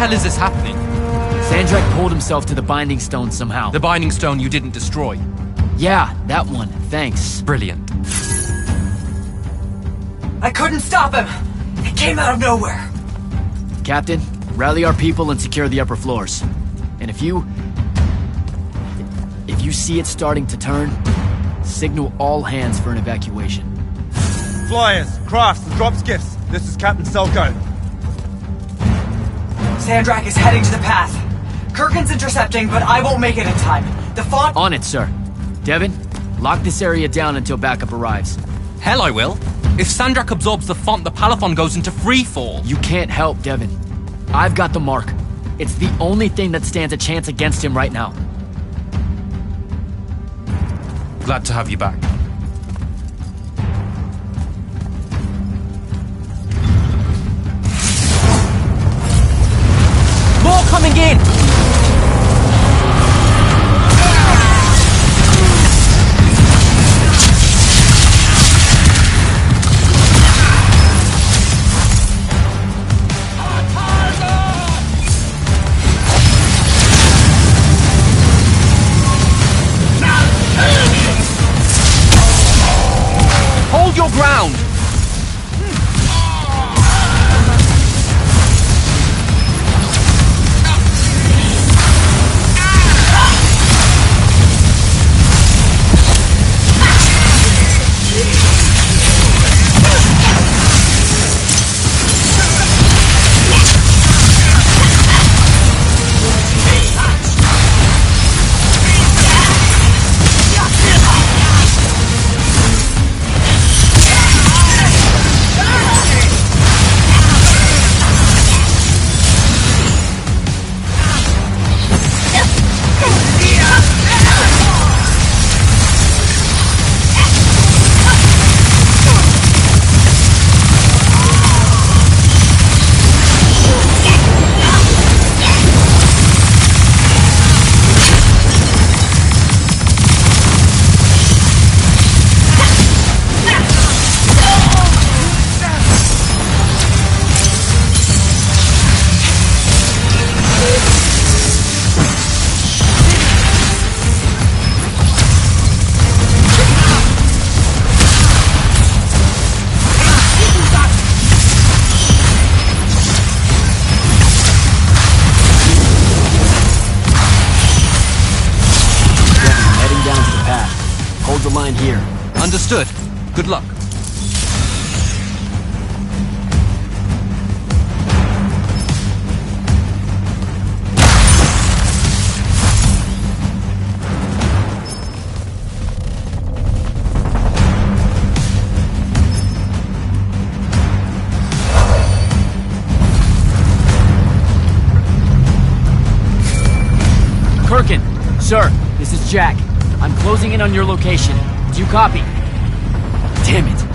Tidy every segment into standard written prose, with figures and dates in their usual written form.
hell is this happening? Sandrak pulled himself to the Binding Stone somehow. The Binding Stone you didn't destroy. Yeah, that one. Thanks. Brilliant. I couldn't stop him! It came out of nowhere! Captain, rally our people and secure the upper floors. And if you see it starting to turn, signal all hands for an evacuation. Flyers, crafts, and drop skiffs. This is Captain Selko. Sandrak is heading to the path. Kirkin's intercepting, but I won't make it in time. The font— On it, sir. Devin, lock this area down until backup arrives. Hell I will. If Sandrak absorbs the font, the Palathon goes into freefall. You can't help, Devin. I've got the mark. It's the only thing that stands a chance against him right now. Glad to have you back. More coming in! Hold your ground! Hold the line here. Understood. Good luck. Kirkin, sir, this is Jack. I'm closing in on your location. Do you copy? Damn it.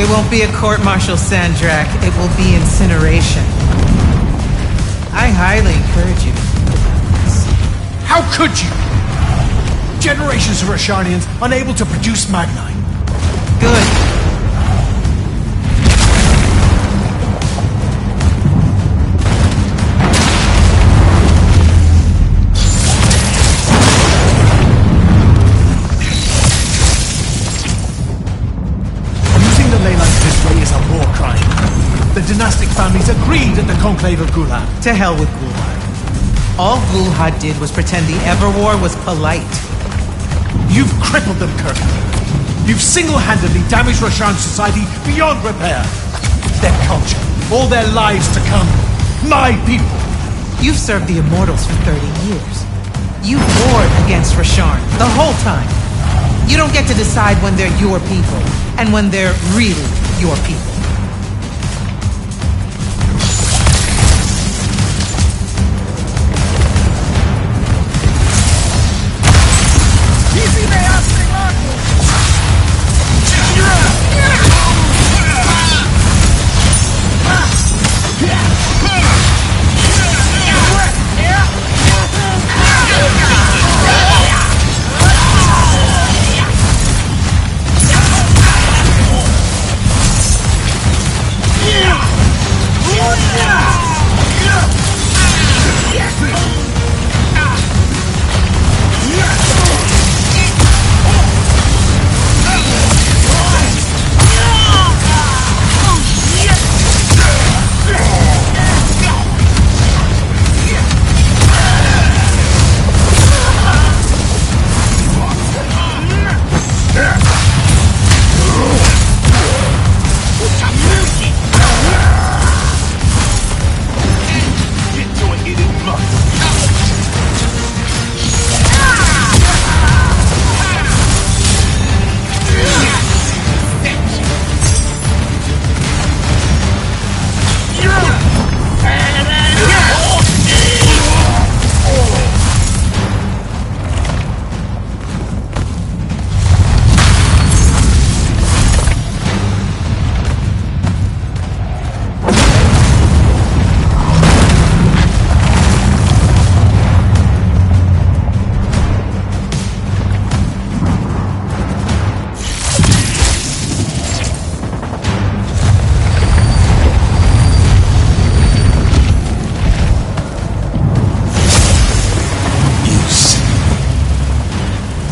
It won't be a court-martial, Sandrak. It will be incineration. I highly encourage you. How could you? Generations of Rashanians unable to produce Magnite. Good. Using the ley lines this way is a war crime. The dynastic families agreed at the Conclave of Gulad. To hell with Gulhad. All Gulhad did was pretend the Everwar was polite. You've crippled them, Kirk. You've single-handedly damaged Roshan's society beyond repair. Their culture, all their lives to come. My people. You've served the Immortals for 30 years. You warred against Rasharn the whole time. You don't get to decide when they're your people, and when they're really your people.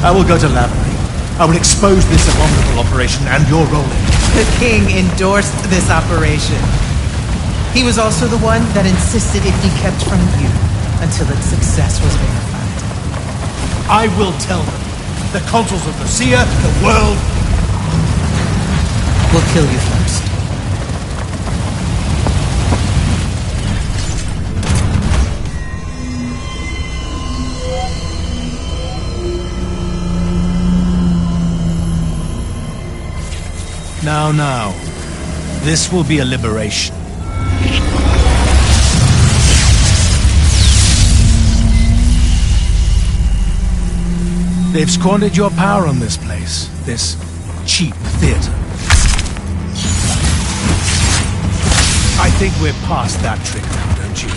I will go to Lavery. I will expose this abominable operation and your role in it. The king endorsed this operation. He was also the one that insisted it be kept from you until its success was verified. I will tell them. The consuls of the Seer, the world. We'll kill you first. Now. This will be a liberation. They've squandered your power on this place. This cheap theater. I think we're past that trick now, don't you?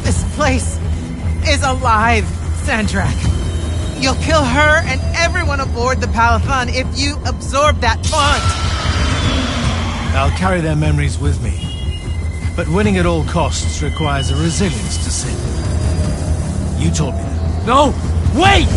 This place is alive, Sandrak. You'll kill her and everyone aboard the Palathon if you absorb that font! I'll carry their memories with me. But winning at all costs requires a resilience to sin. You told me that. No! Wait!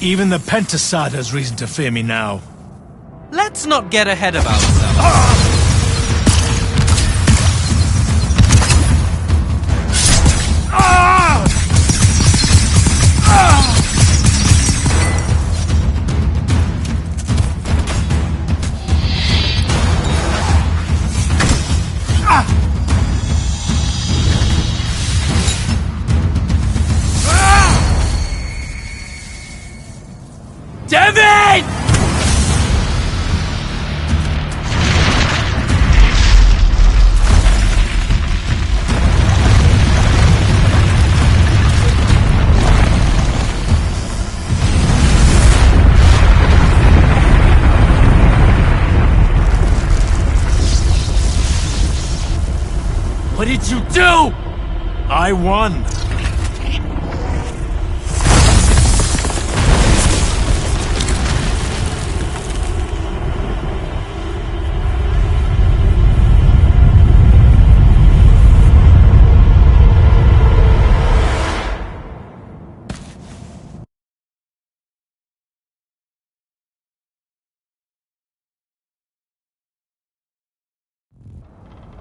Even the Pentasad has reason to fear me now. Let's not get ahead of ourselves. Damn it! did you do? I won.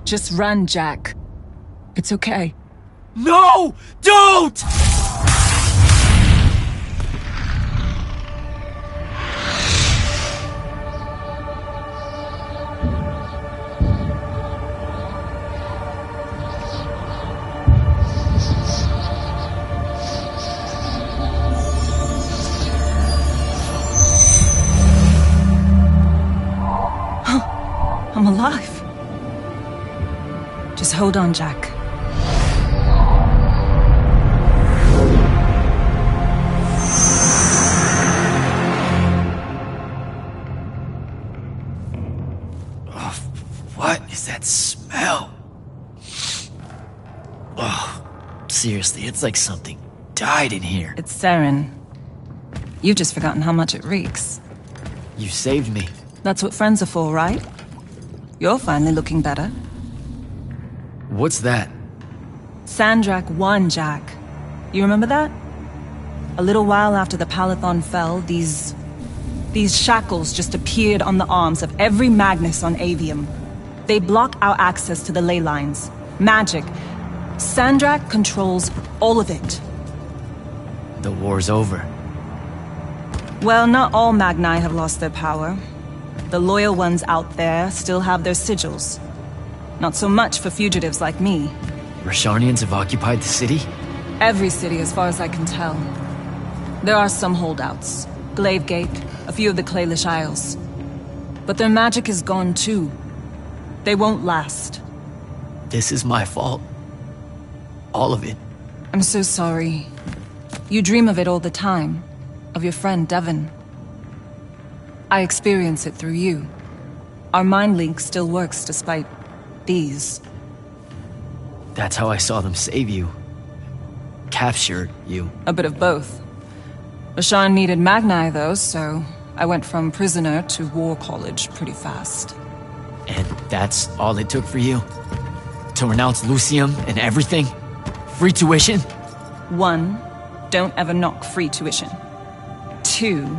Just run, Jack. It's okay. No! Don't! I'm alive. Just hold on, Jack. What is that smell? Oh, seriously, it's like something died in here. It's sarin. You've just forgotten how much it reeks. You saved me. That's what friends are for, right? You're finally looking better. What's that? Sandrak won, Jack. You remember that? A little while after the Palathon fell, these shackles just appeared on the arms of every Magnus on Aveum. They block our access to the ley lines. Magic. Sandrak controls all of it. The war's over. Well, not all Magni have lost their power. The loyal ones out there still have their sigils. Not so much for fugitives like me. Rasharnians have occupied the city? Every city, as far as I can tell. There are some holdouts. Glavegate, a few of the Claylish Isles. But their magic is gone too. They won't last. This is my fault. All of it. I'm so sorry. You dream of it all the time. Of your friend, Devon. I experience it through you. Our mind link still works despite these. That's how I saw them save you. Capture you. A bit of both. Rasharn needed Magni, though, so I went from prisoner to war college pretty fast. And that's all it took for you? To renounce Lucium and everything? Free tuition? 1, don't ever knock free tuition. 2,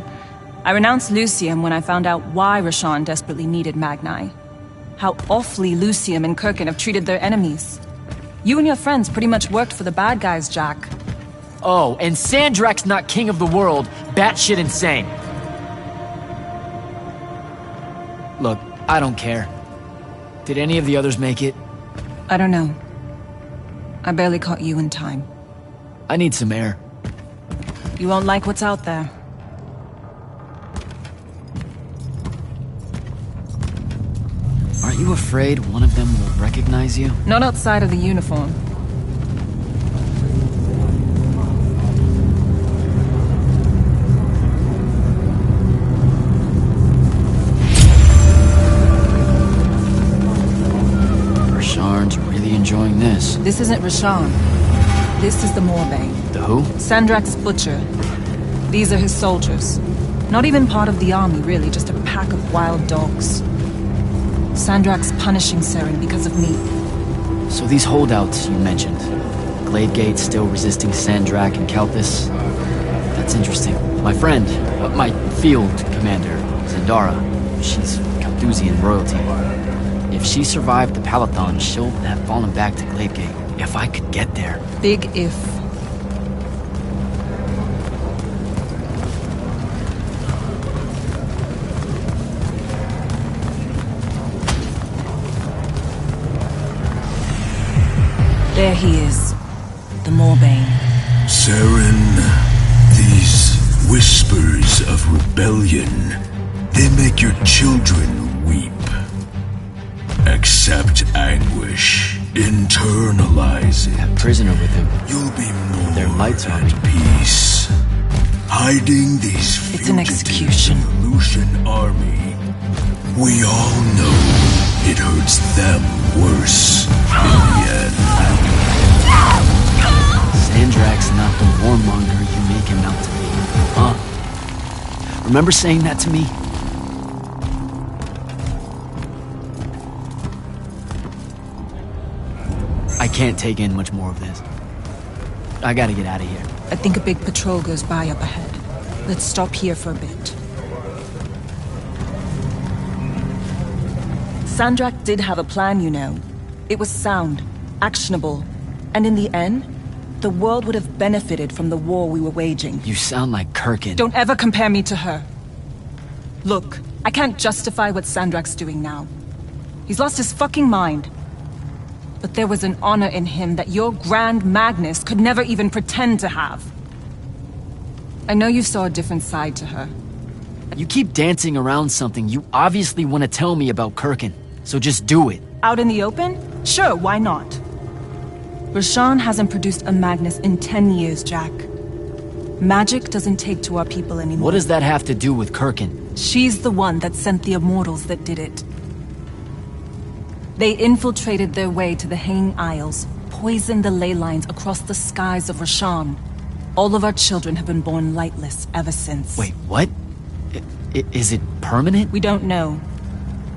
I renounced Lucium when I found out why Rasharn desperately needed Magni. How awfully Lucium and Kirkin have treated their enemies. You and your friends pretty much worked for the bad guys, Jack. Oh, and Sandrak's not king of the world. Batshit insane. Look, I don't care. Did any of the others make it? I don't know. I barely caught you in time. I need some air. You won't like what's out there. Aren't you afraid one of them will recognize you? Not outside of the uniform. Rasharn's really enjoying this. This isn't Rasharn. This is the Moorbane. The who? Sandrak's butcher. These are his soldiers. Not even part of the army, really, just a pack of wild dogs. Sandrak's punishing Saren because of me. So these holdouts you mentioned, Gladegate still resisting Sandrak and Kelpis? That's interesting. My friend, my field commander, Zendara, she's Carthusian royalty. If she survived the Palathon, she'll have fallen back to Gladegate. If I could get there. Big if. There he is. The Moorbane. Saren, these whispers of rebellion, they make your children weep. Accept anguish. Internalize it. That prisoner with him. You'll be more Their lights are at peace. Hiding these It's an fugitives execution. in the Lucian army. We all know it hurts them worse in the end. Remember saying that to me? I can't take in much more of this. I gotta get out of here. I think a big patrol goes by up ahead. Let's stop here for a bit. Sandrak did have a plan, you know. It was sound, actionable, and in the end, the world would have benefited from the war we were waging. You sound like Kirkin. Don't ever compare me to her. Look, I can't justify what Sandrak's doing now. He's lost his fucking mind. But there was an honor in him that your Grand Magnus could never even pretend to have. I know you saw a different side to her. You keep dancing around something. You obviously want to tell me about Kirkin. So just do it. Out in the open? Sure, why not? Rashawn hasn't produced a Magnus in 10 years, Jack. Magic doesn't take to our people anymore. What does that have to do with Kirkin? She's the one that sent the Immortals that did it. They infiltrated their way to the Hanging Isles, poisoned the ley lines across the skies of Rashawn. All of our children have been born lightless ever since. Wait, what? Is it permanent? We don't know.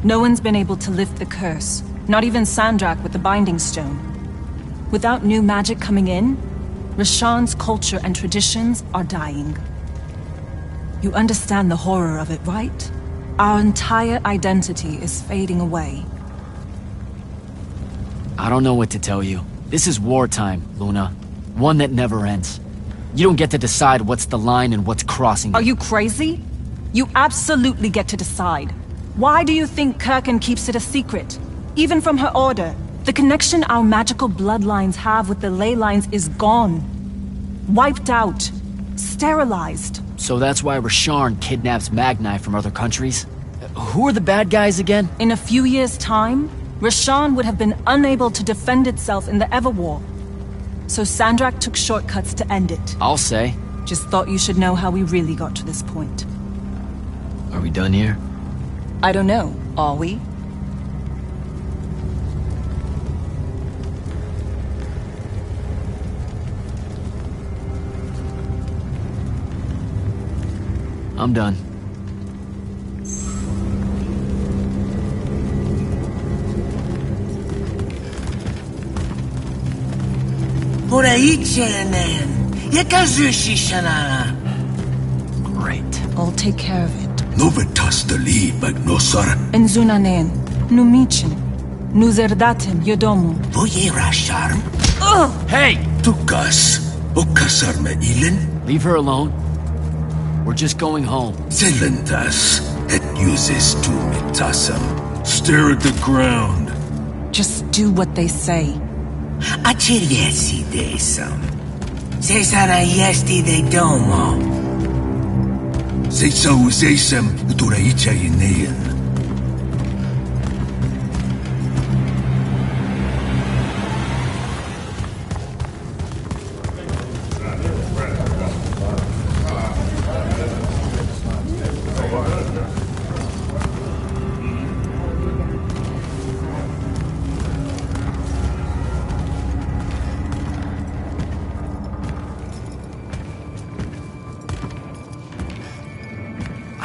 No one's been able to lift the curse, not even Sandrak with the Binding Stone. Without new magic coming in, Rashawn's culture and traditions are dying. You understand the horror of it, right? Our entire identity is fading away. I don't know what to tell you. This is wartime, Luna. One that never ends. You don't get to decide what's the line and what's crossing it. Are you crazy? You absolutely get to decide. Why do you think Kirkin keeps it a secret? Even from her order, the connection our magical bloodlines have with the ley lines is gone. Wiped out. Sterilized. So that's why Rasharn kidnaps Magni from other countries? Who are the bad guys again? In a few years' time, Rashawn would have been unable to defend itself in the Everwar. So Sandrak took shortcuts to end it. I'll say. Just thought you should know how we really got to this point. Are we done here? I don't know. Are we? I'm done. Great. I'll take care of it. Novitas dali magnosar. Enzunanen, numichin, nuzerdatem yodomu. Voye rasharm. Hey! Tukas. Okasar me ilen. Leave her alone. We're just going home. Zelentas. Et uses tu mitasam. Stare at the ground. Just do what they say. Achiriesi desam. Cesara yesti de domo. Zeitsa uzesem uturaicha inean.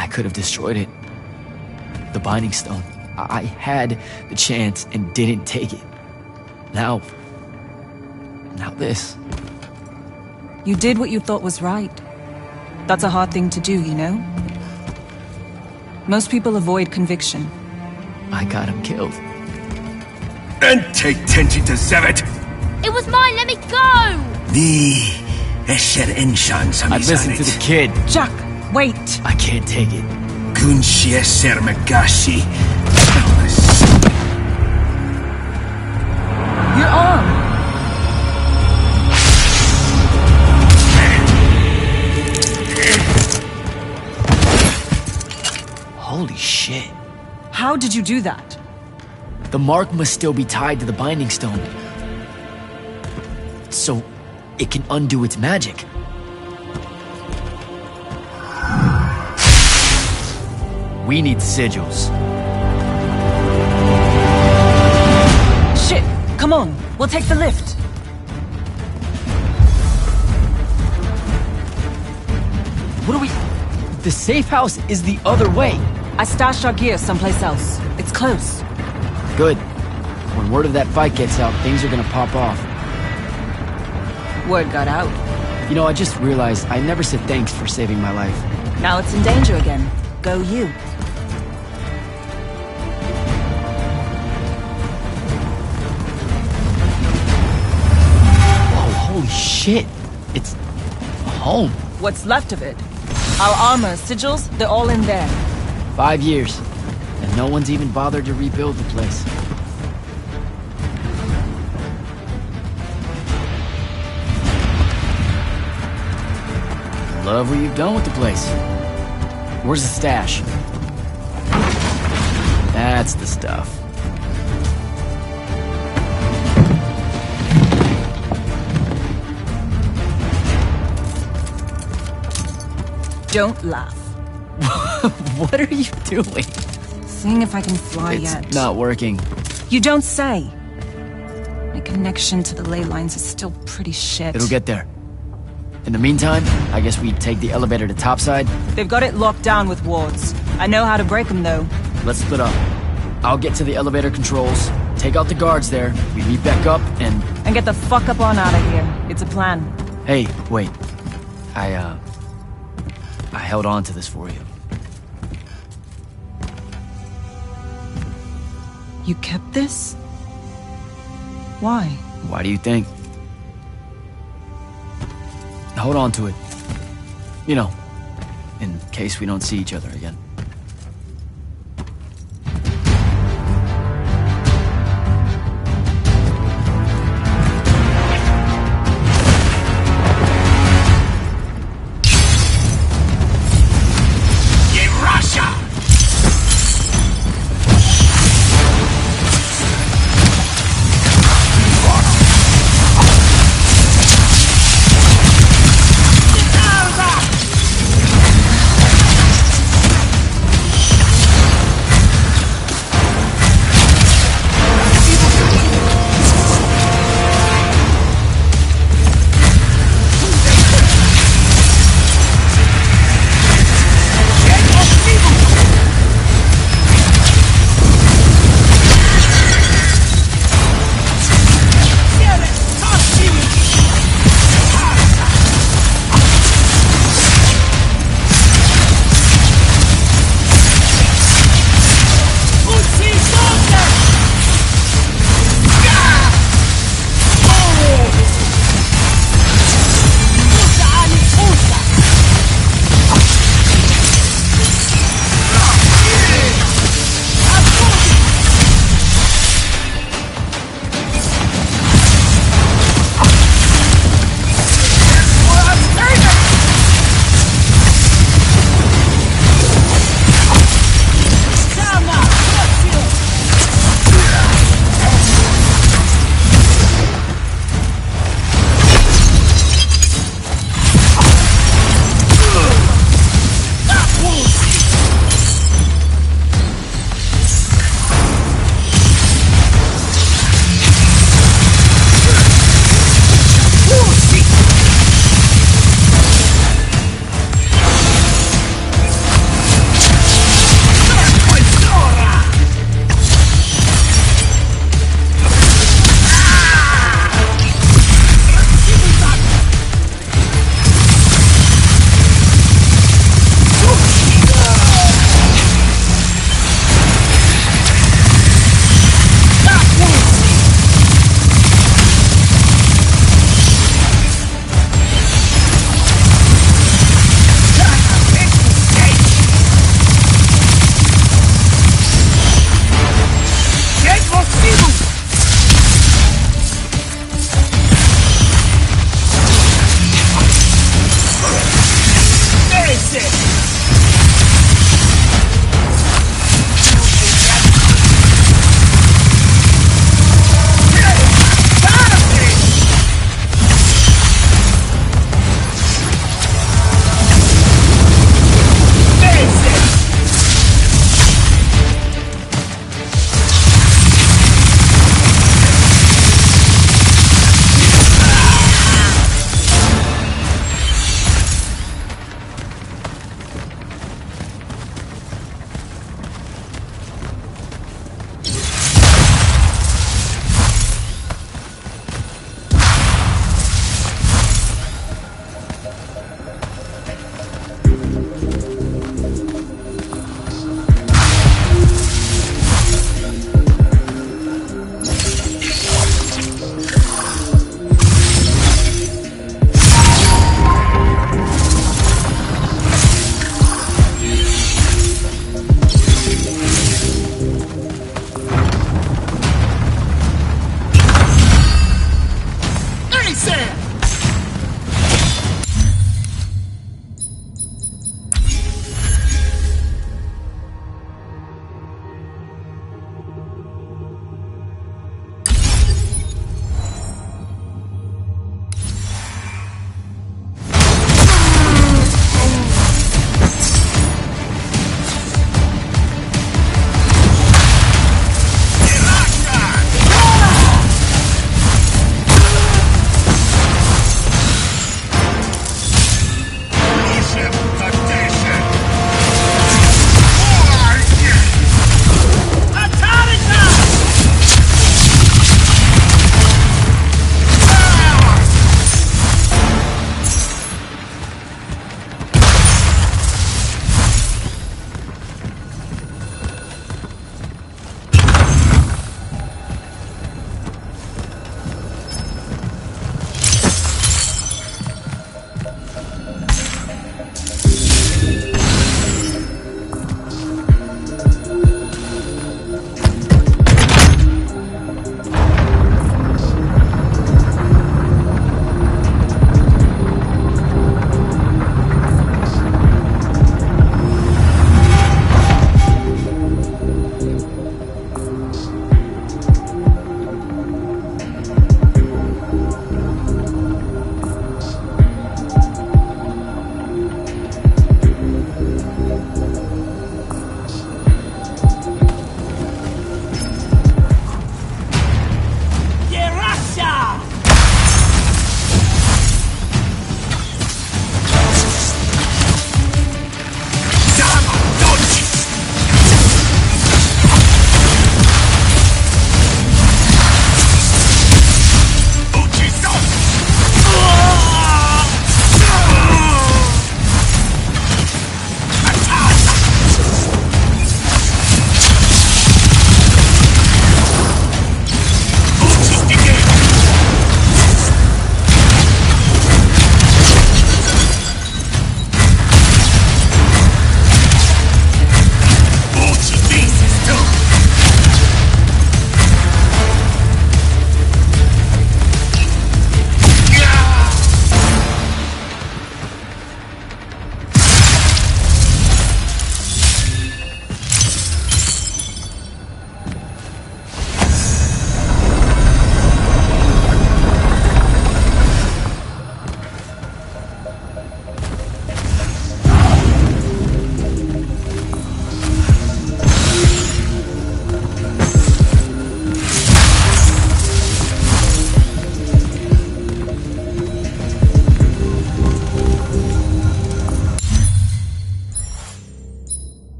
I could have destroyed it. The Binding Stone. I had the chance and didn't take it. Now this. You did what you thought was right. That's a hard thing to do, you know? Most people avoid conviction. I got him killed. And take Tenchi to Zevet. It was mine, let me go! Ni esher inshan I listened to the kid. Jack, wait! I can't take it. Kunshi esher magashi. Your arm! Holy shit. How did you do that? The mark must still be tied to the Binding Stone. So it can undo its magic. We need sigils. Shit! Come on, we'll take the lift. What do we... The safe house is the other way. I stashed our gear someplace else. It's close. Good. When word of that fight gets out, things are gonna pop off. Word got out. You know, I just realized I never said thanks for saving my life. Now it's in danger again. Go you. Whoa, holy shit. It's a home. What's left of it? Our armor, sigils, they're all in there. 5 years. And no one's even bothered to rebuild the place. Love what you've done with the place. Where's the stash? That's the stuff. Don't laugh. What are you doing? Seeing if I can fly yet. It's not working. You don't say. My connection to the ley lines is still pretty shit. It'll get there. In the meantime, I guess we take the elevator to topside. They've got it locked down with wards. I know how to break them, though. Let's split up. I'll get to the elevator controls, take out the guards there, we meet back up, and... And get the fuck up on out of here. It's a plan. Hey, wait. I held on to this for you. You kept this? Why? Why do you think? Hold on to it. You know, in case we don't see each other again.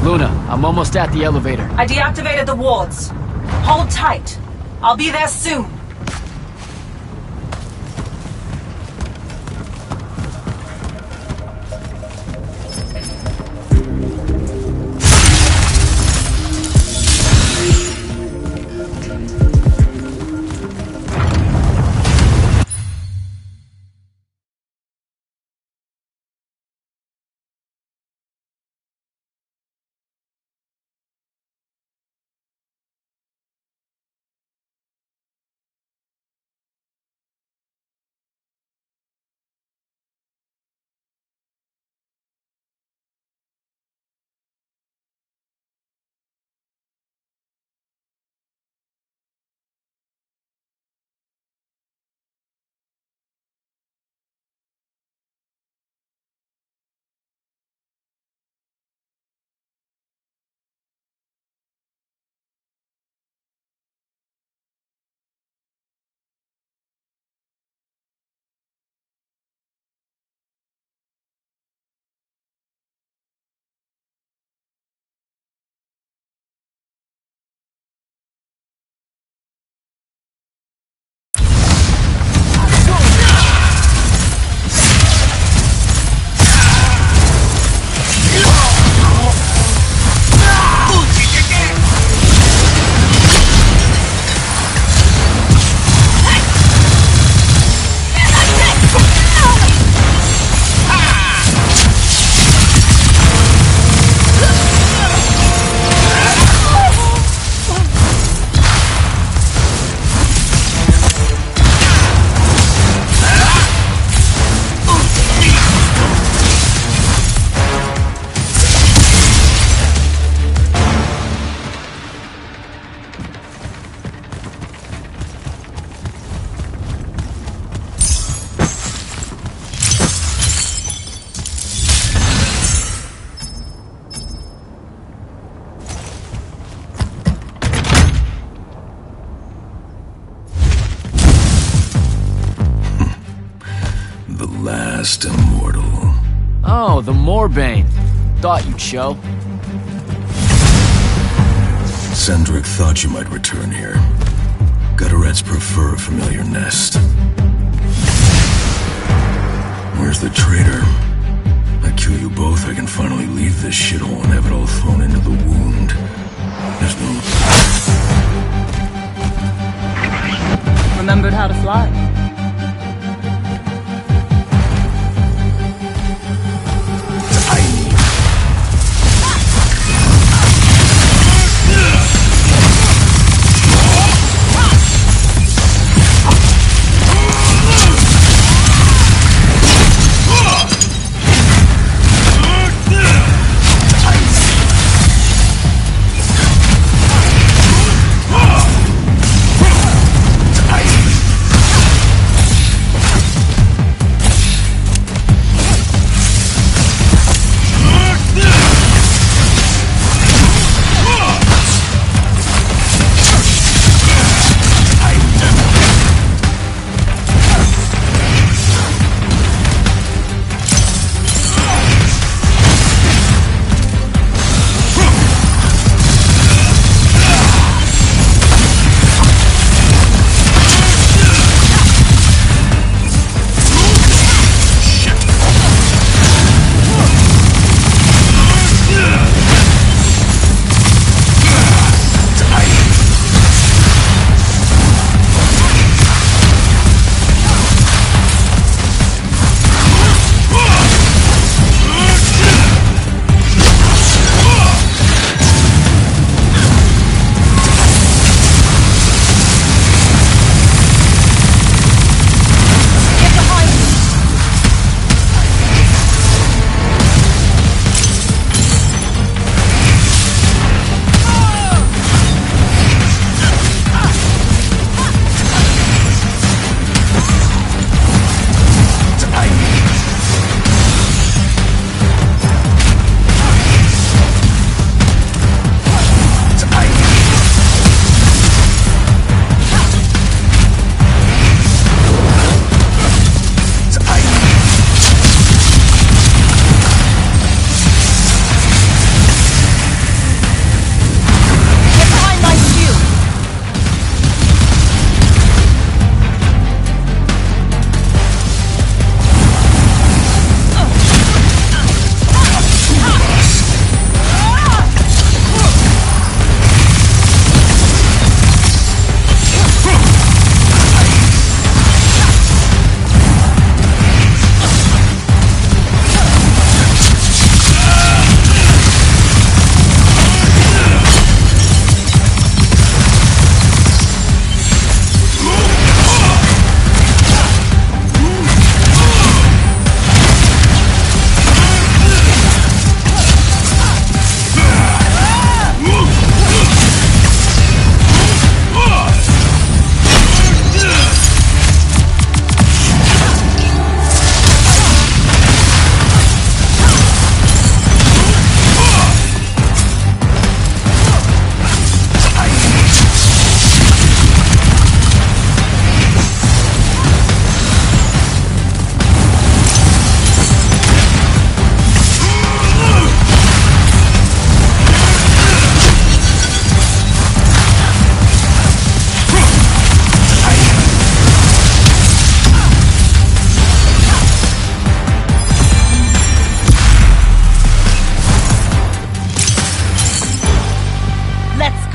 Luna, I'm almost at the elevator. I deactivated the wards. Hold tight. I'll be there soon. Last immortal. Oh, the Moorbane. Thought you'd show. Sandrak thought you might return here. Gutterets prefer a familiar nest. Where's the traitor? I kill you both, I can finally leave this shithole and have it all thrown into the wound. There's no... Remembered how to fly.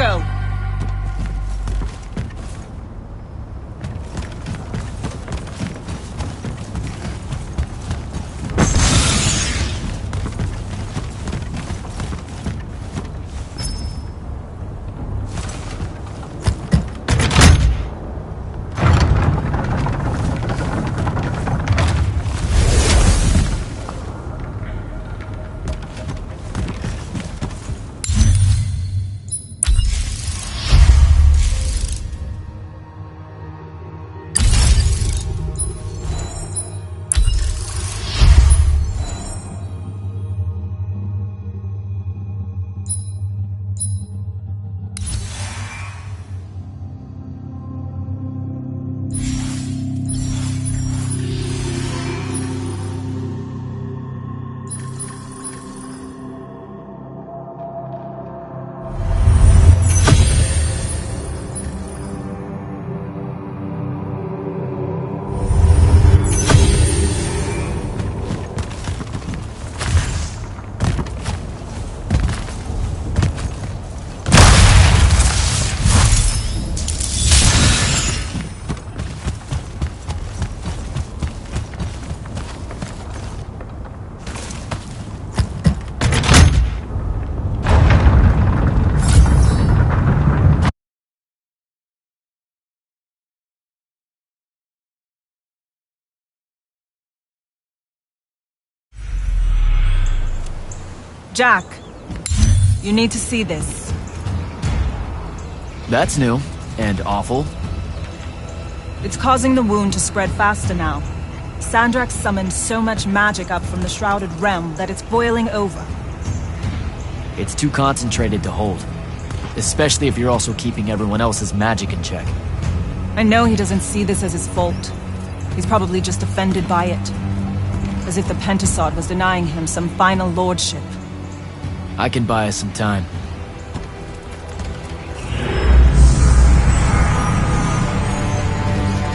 go. Jack, you need to see this. That's new. And awful. It's causing the wound to spread faster now. Sandrak summoned so much magic up from the Shrouded Realm that it's boiling over. It's too concentrated to hold. Especially if you're also keeping everyone else's magic in check. I know he doesn't see this as his fault. He's probably just offended by it. As if the Pentasod was denying him some final lordship. I can buy us some time.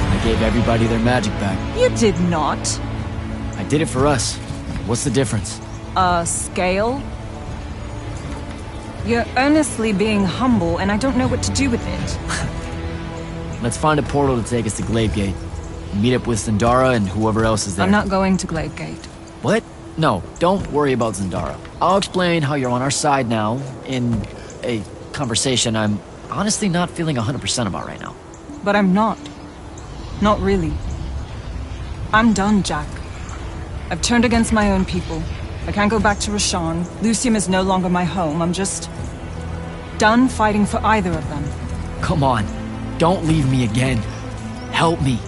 I gave everybody their magic back. You did not. I did it for us. What's the difference? Scale? You're earnestly being humble, and I don't know what to do with it. Let's find a portal to take us to Gladegate. Meet up with Zendara and whoever else is there. I'm not going to Gladegate. What? No, don't worry about Zendara. I'll explain how you're on our side now in a conversation I'm honestly not feeling 100% about right now. But I'm not. Not really. I'm done, Jack. I've turned against my own people. I can't go back to Rasharn. Lucium is no longer my home. I'm just done fighting for either of them. Come on. Don't leave me again. Help me.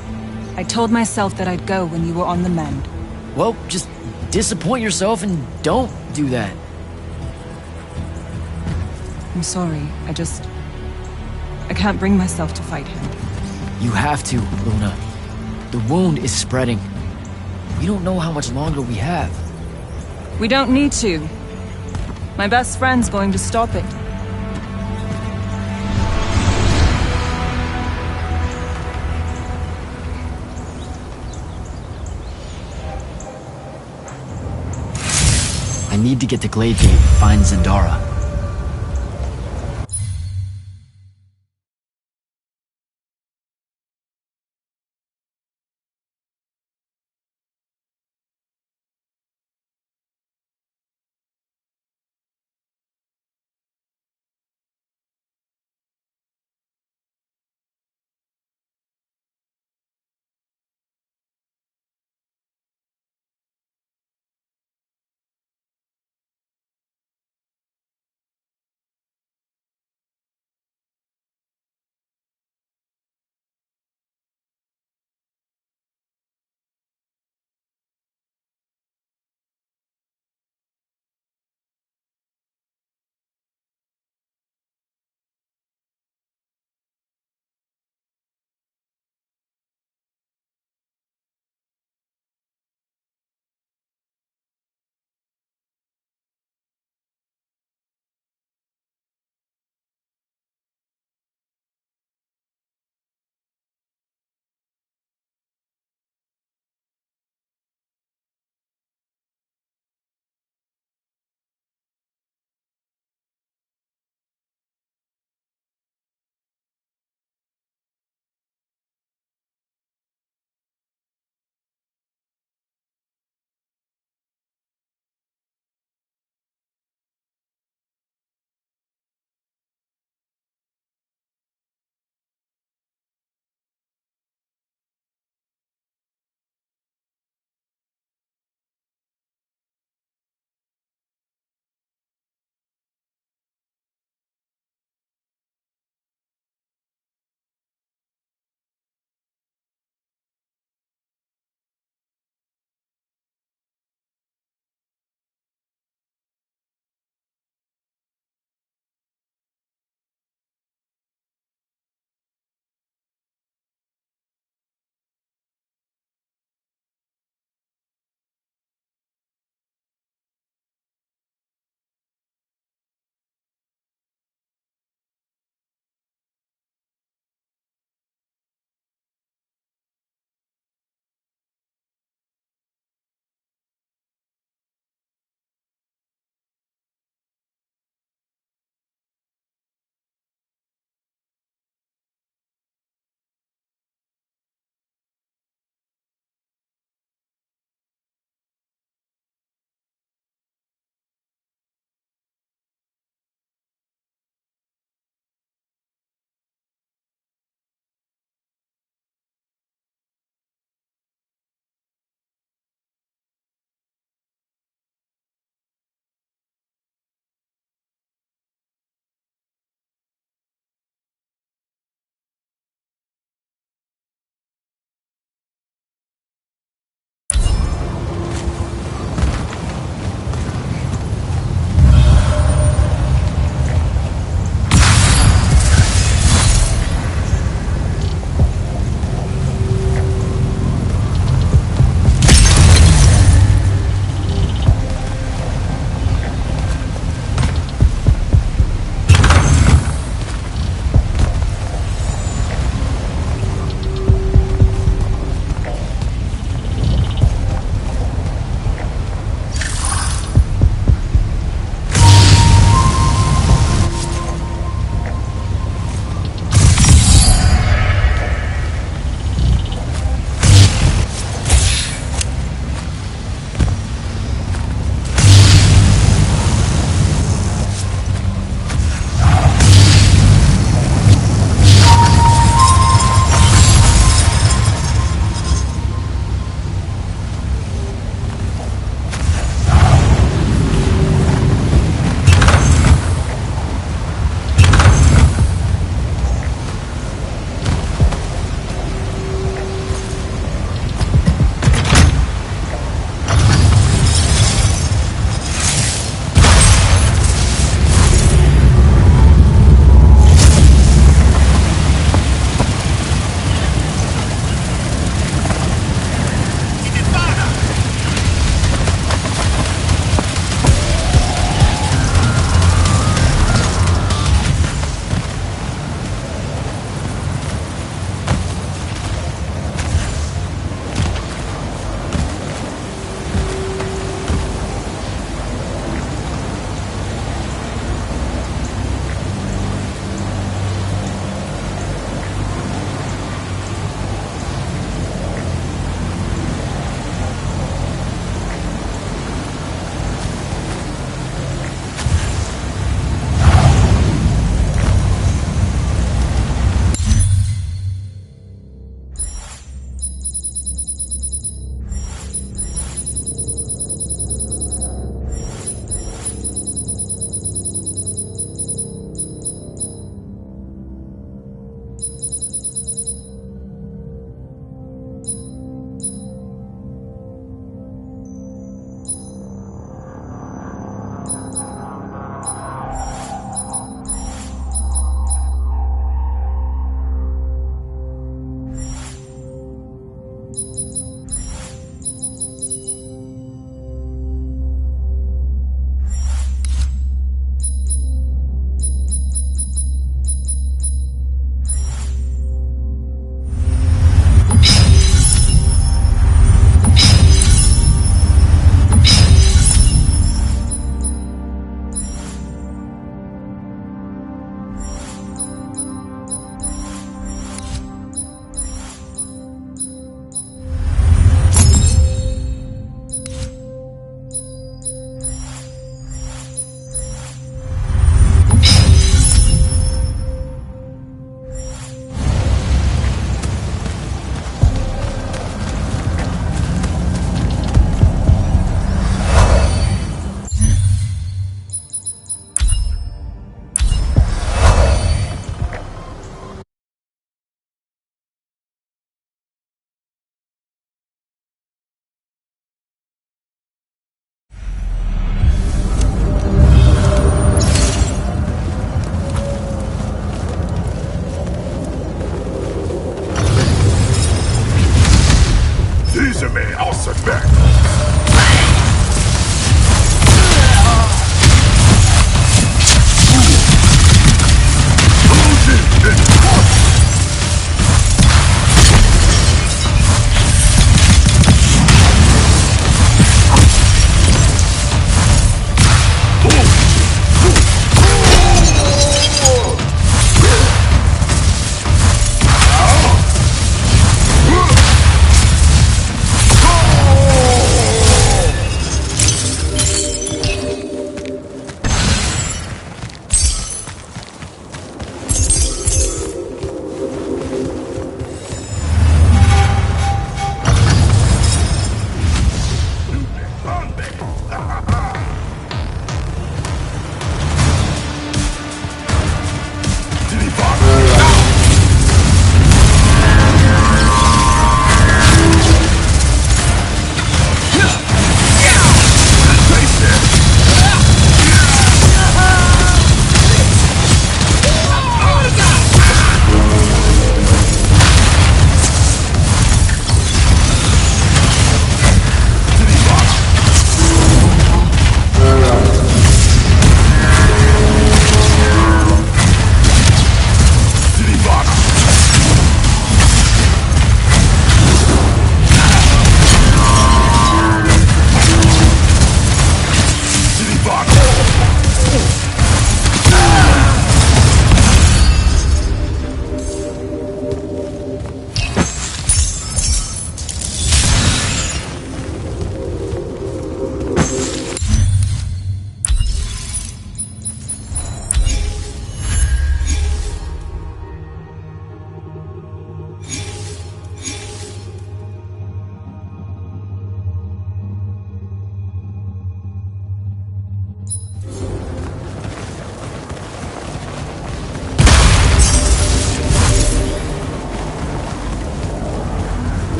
I told myself that I'd go when you were on the mend. Well, just disappoint yourself and don't do that. I'm sorry. I can't bring myself to fight him. You have to, Luna. The wound is spreading. We don't know how much longer we have. We don't need to. My best friend's going to stop it. I need to get to Gladegate and find Zendara.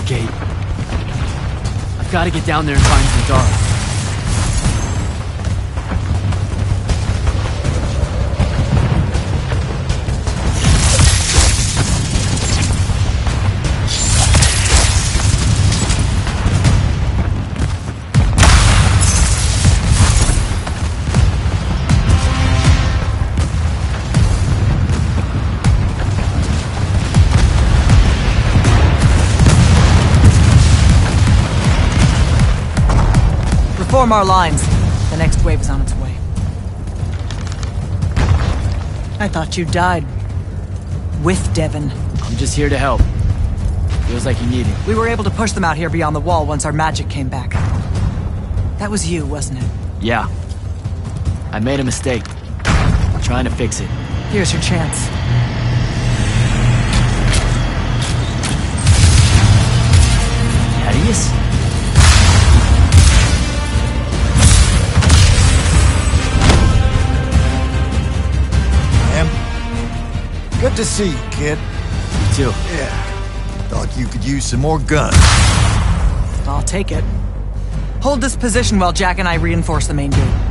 gate. I've got to get down there and find Zendara. Form our lines. The next wave is on its way. I thought you died. With Devon. I'm just here to help. Feels like you need it. We were able to push them out here beyond the wall once our magic came back. That was you, wasn't it? Yeah. I made a mistake. I'm trying to fix it. Here's your chance. Thaddeus? Good to see you, kid. You too. Yeah. Thought you could use some more guns. I'll take it. Hold this position while Jack and I reinforce the main gate.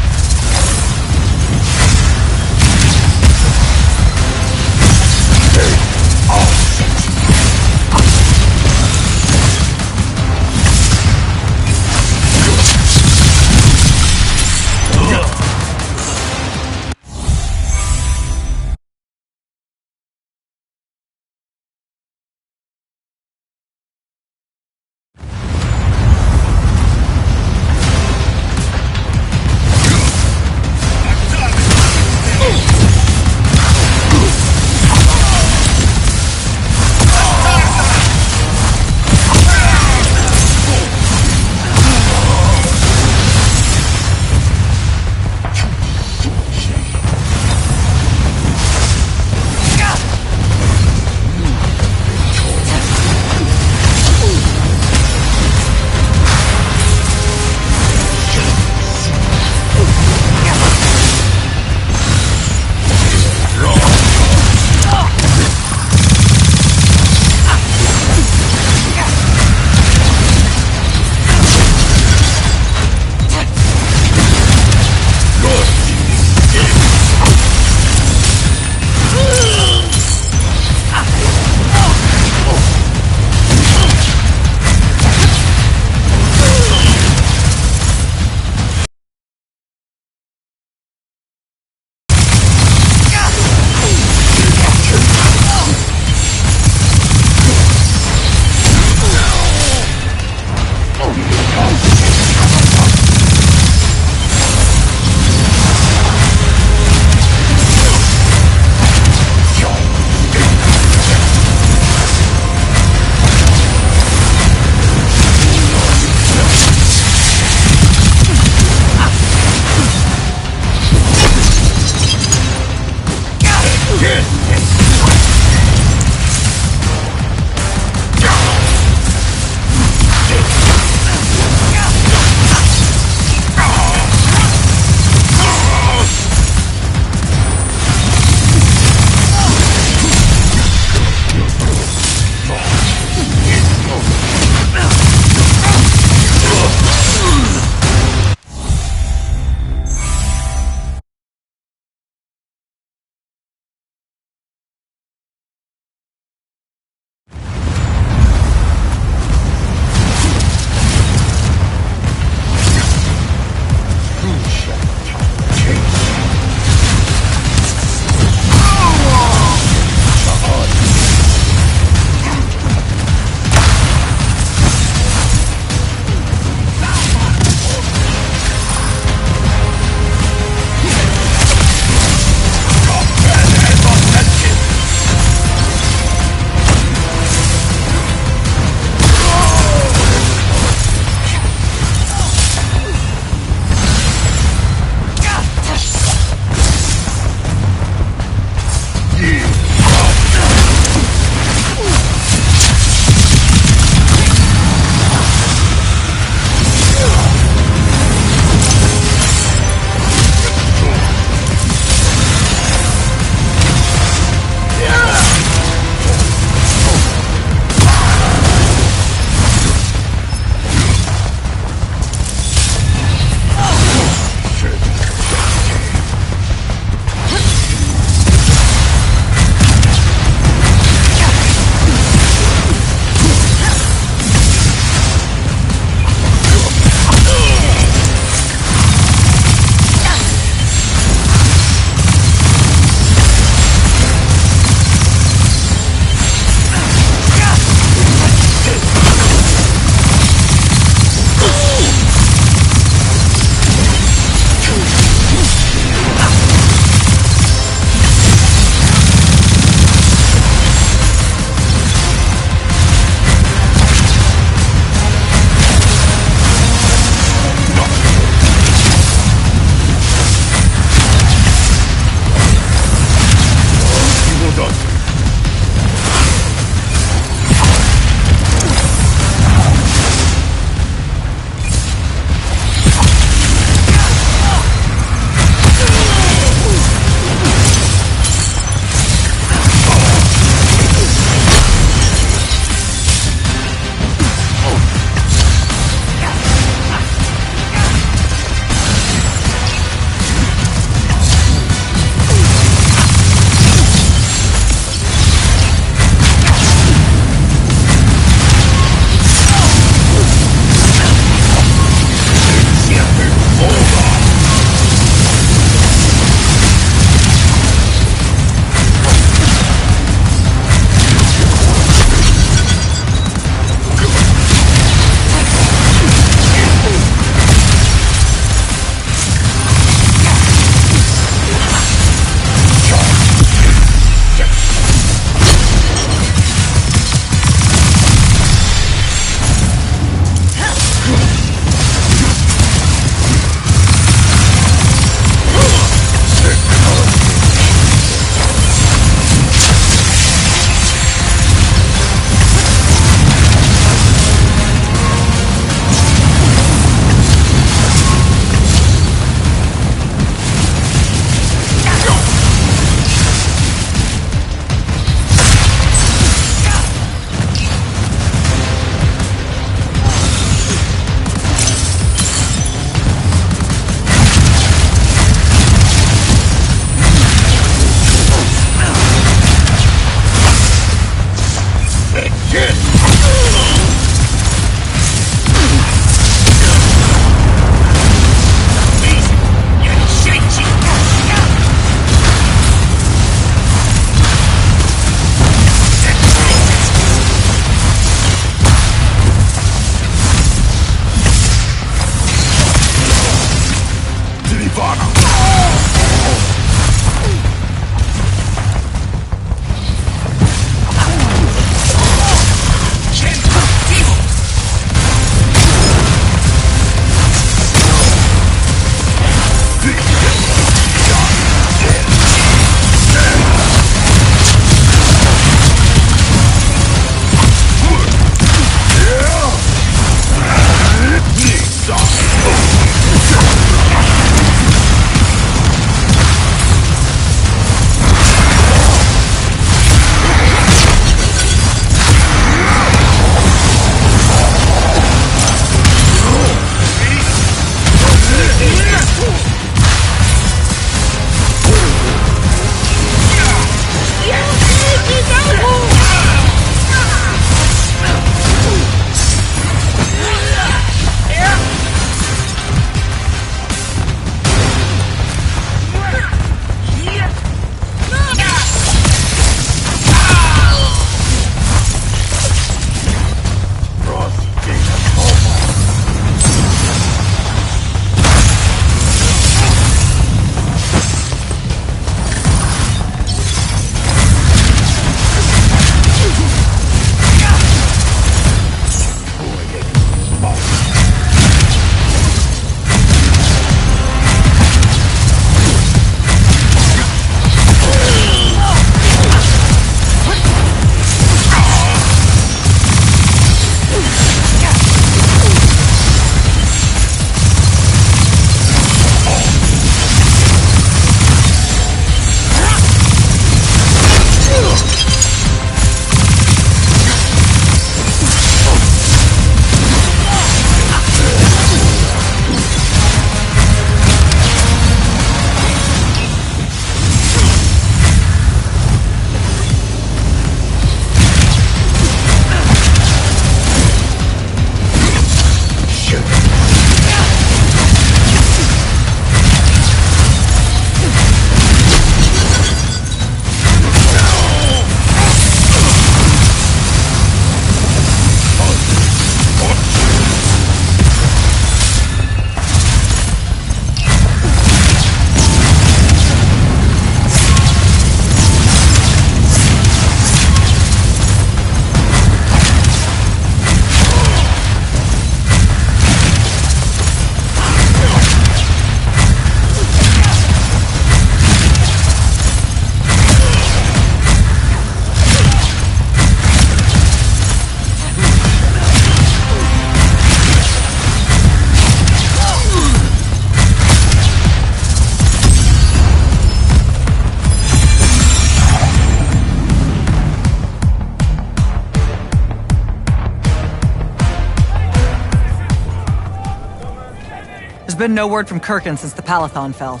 been no word from Kirkin since the Palathon fell.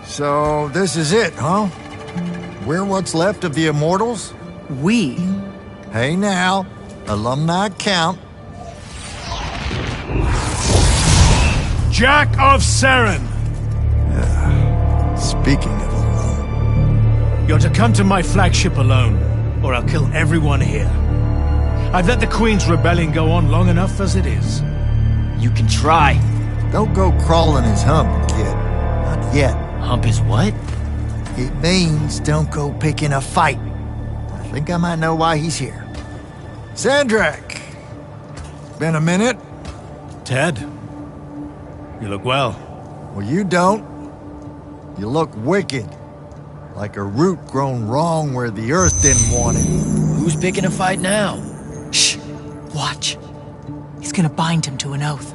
So, this is it, huh? We're what's left of the Immortals? We? Hey now, alumni count. Jack of Saren! Speaking of alone. You're to come to my flagship alone, or I'll kill everyone here. I've let the Queen's rebellion go on long enough as it is. You can try. Don't go crawling his hump, kid. Not yet. Hump is what? It means don't go picking a fight. I think I might know why he's here. Sandrak! Been a minute? Ted? You look well. Well, you don't. You look wicked. Like a root grown wrong where the earth didn't want it. Who's picking a fight now? Shh! Watch. He's gonna bind him to an oath.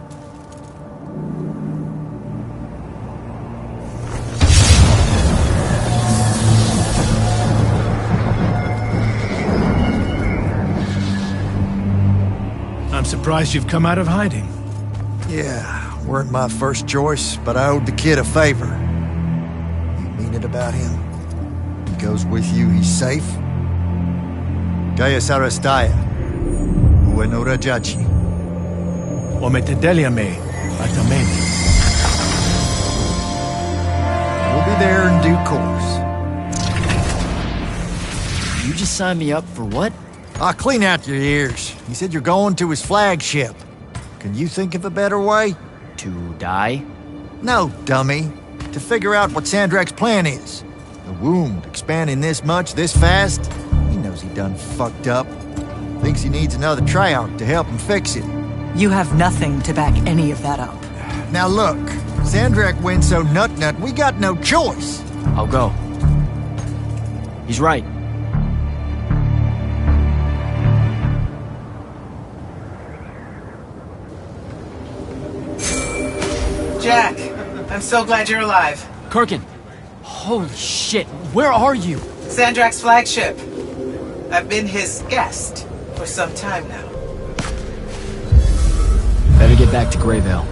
I'm surprised you've come out of hiding. Yeah, weren't my first choice, but I owed the kid a favor. You mean it about him? He goes with you, he's safe? Gaya Sarastaya. Bueno Rajachi. Ometedeliame, Batamene. We'll be there in due course. You just signed me up for what? I'll clean out your ears. He said you're going to his flagship. Can you think of a better way? To die? No, dummy. To figure out what Sandrak's plan is. The wound expanding this much, this fast? He knows he done fucked up. Thinks he needs another tryout to help him fix it. You have nothing to back any of that up. Now look, Sandrak went so nut-nut, we got no choice. I'll go. He's right. Jack, I'm so glad you're alive. Kirkin! Holy shit, where are you? Sandrak's flagship. I've been his guest for some time now. Better get back to Greyvale.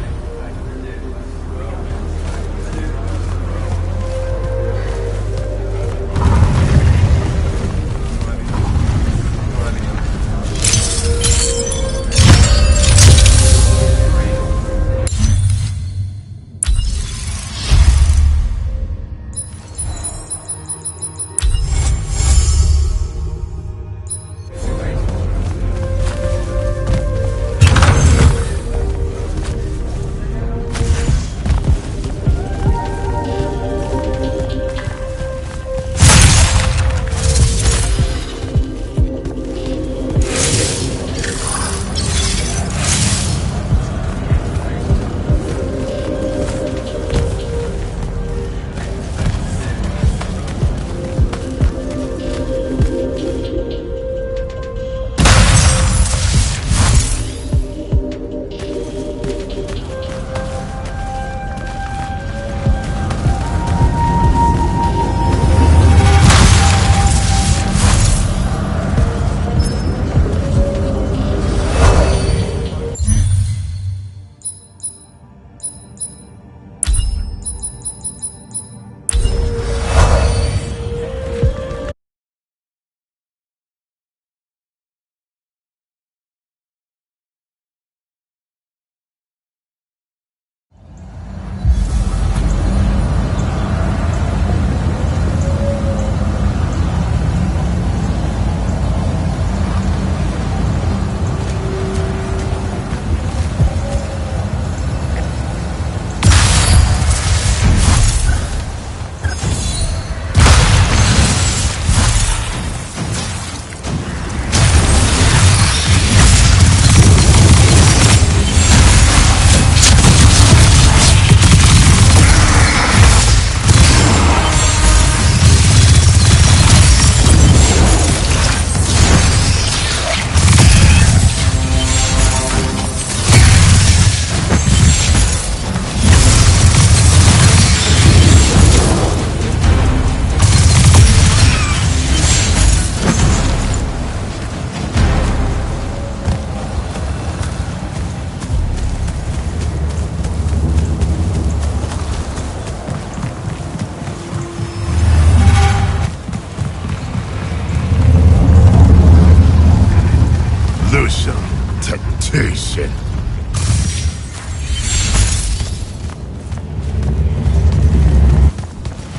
Temptation.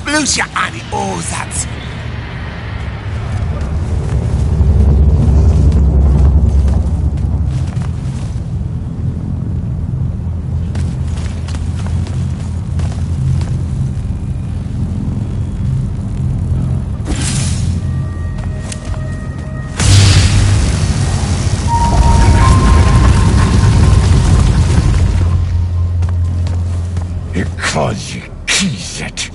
Lucia ani ozat. Because keys it.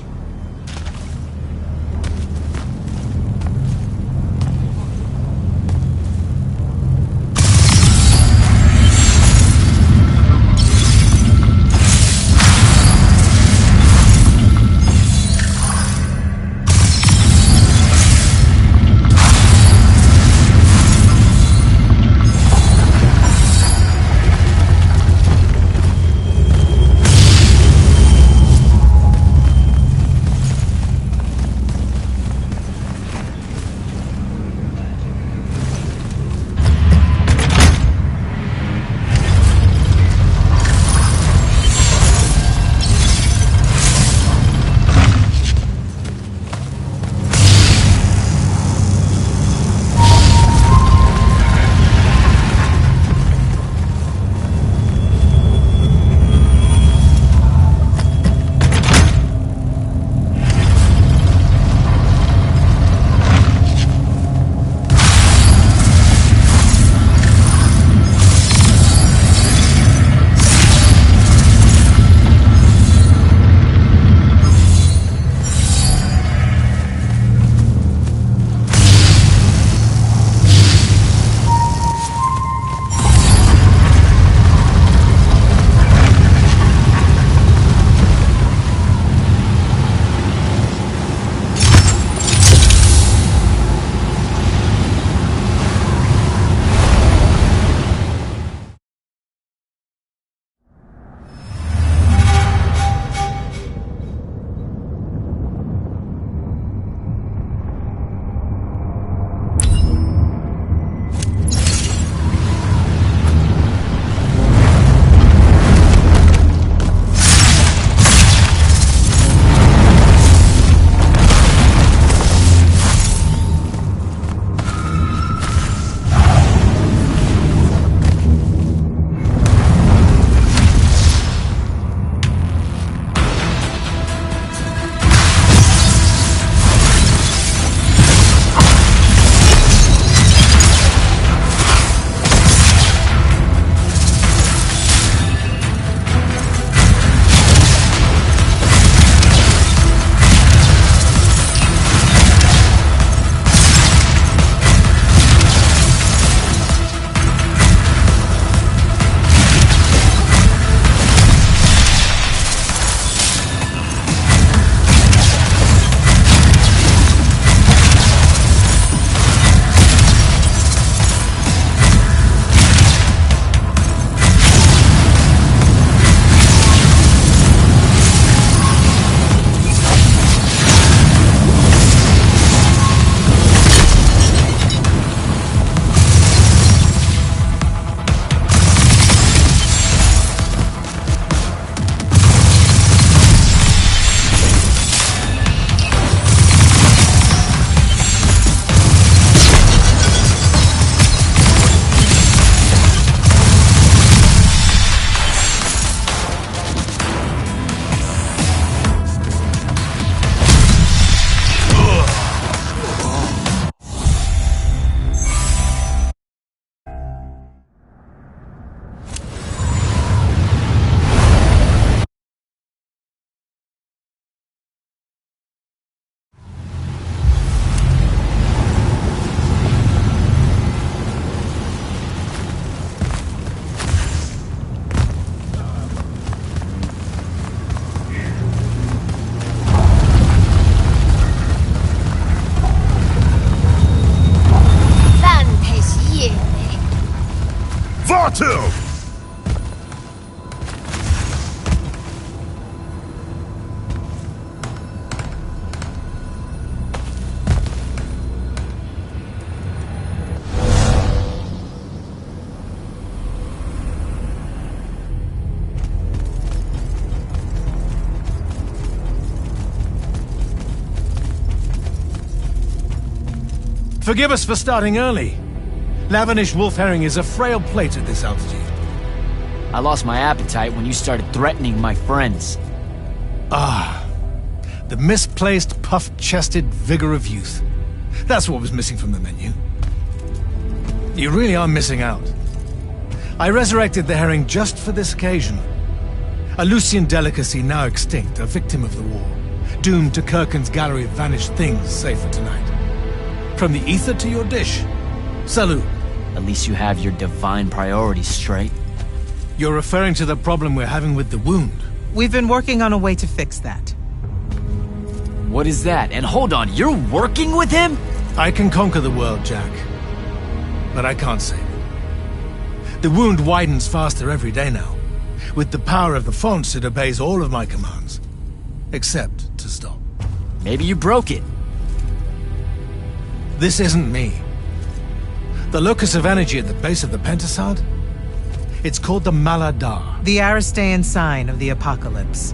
Vartu! Forgive us for starting early. Lavenish wolf herring is a frail plate at this altitude. I lost my appetite when you started threatening my friends. The misplaced, puff-chested vigor of youth. That's what was missing from the menu. You really are missing out. I resurrected the herring just for this occasion. A Lucian delicacy now extinct, a victim of the war, doomed to Kirkin's gallery of vanished things, save for tonight. From the ether to your dish. Salute. At least you have your divine priorities straight. You're referring to the problem we're having with the wound. We've been working on a way to fix that. What is that? And hold on, you're working with him? I can conquer the world, Jack. But I can't save it. The wound widens faster every day now. With the power of the fonts, it obeys all of my commands. Except to stop. Maybe you broke it. This isn't me. The locus of energy at the base of the Pentasad? It's called the Maladar. The Aristean sign of the apocalypse.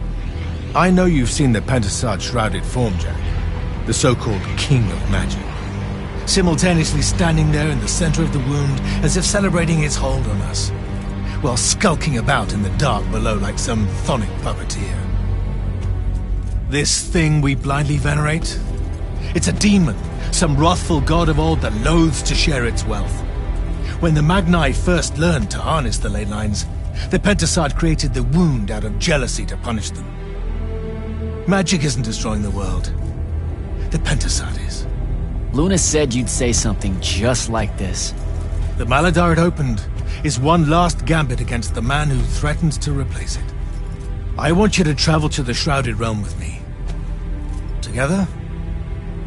I know you've seen the Pentasad shrouded form, Jack. The so-called King of Magic. Simultaneously standing there in the center of the wound, as if celebrating its hold on us, while skulking about in the dark below like some chthonic puppeteer. This thing we blindly venerate? It's a demon, some wrathful god of old that loathes to share its wealth. When the Magni first learned to harness the ley lines, the Pentasad created the wound out of jealousy to punish them. Magic isn't destroying the world. The Pentasad is. Luna said you'd say something just like this. The Maladar it opened is one last gambit against the man who threatens to replace it. I want you to travel to the Shrouded Realm with me. Together,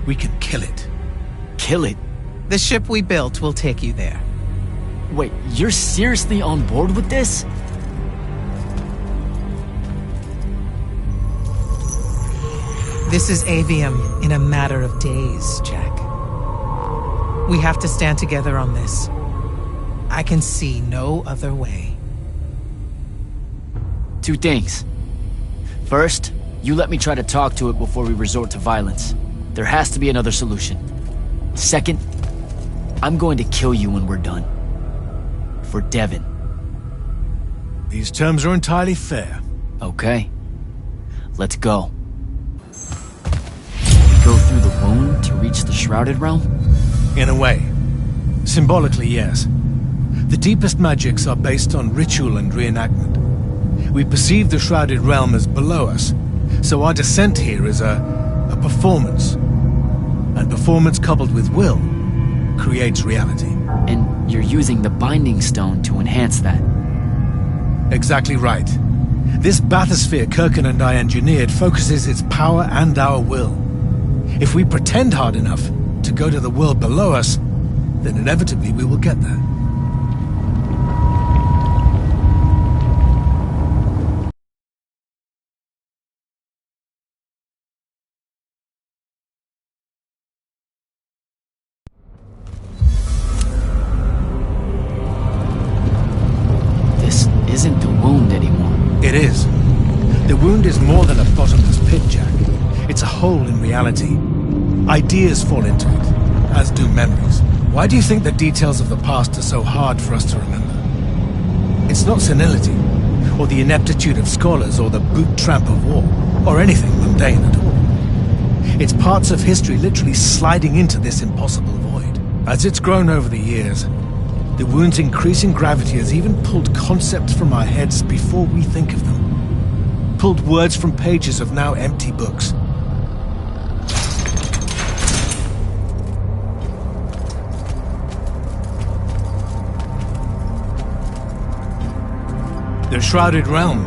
we can kill it. Kill it? The ship we built will take you there. Wait, you're seriously on board with this? This is Aveum in a matter of days, Jack. We have to stand together on this. I can see no other way. Two things. First, you let me try to talk to it before we resort to violence. There has to be another solution. Second, I'm going to kill you when we're done. For Devon. These terms are entirely fair. Okay. Let's go. Go through the wound to reach the Shrouded Realm? In a way. Symbolically, yes. The deepest magics are based on ritual and reenactment. We perceive the Shrouded Realm as below us, so our descent here is a performance. And performance coupled with will creates reality. And you're using the Binding Stone to enhance that. Exactly right. This bathysphere Kirkin and I engineered focuses its power and our will. If we pretend hard enough to go to the world below us, then inevitably we will get there. This isn't the wound anymore. It is. The wound is more than a bottomless pit, Jack. It's a hole in reality. Ideas fall into it, as do memories. Why do you think the details of the past are so hard for us to remember? It's not senility, or the ineptitude of scholars, or the boot tramp of war, or anything mundane at all. It's parts of history literally sliding into this impossible void. As it's grown over the years, the wound's increasing gravity has even pulled concepts from our heads before we think of them. Pulled words from pages of now empty books. The Shrouded Realm.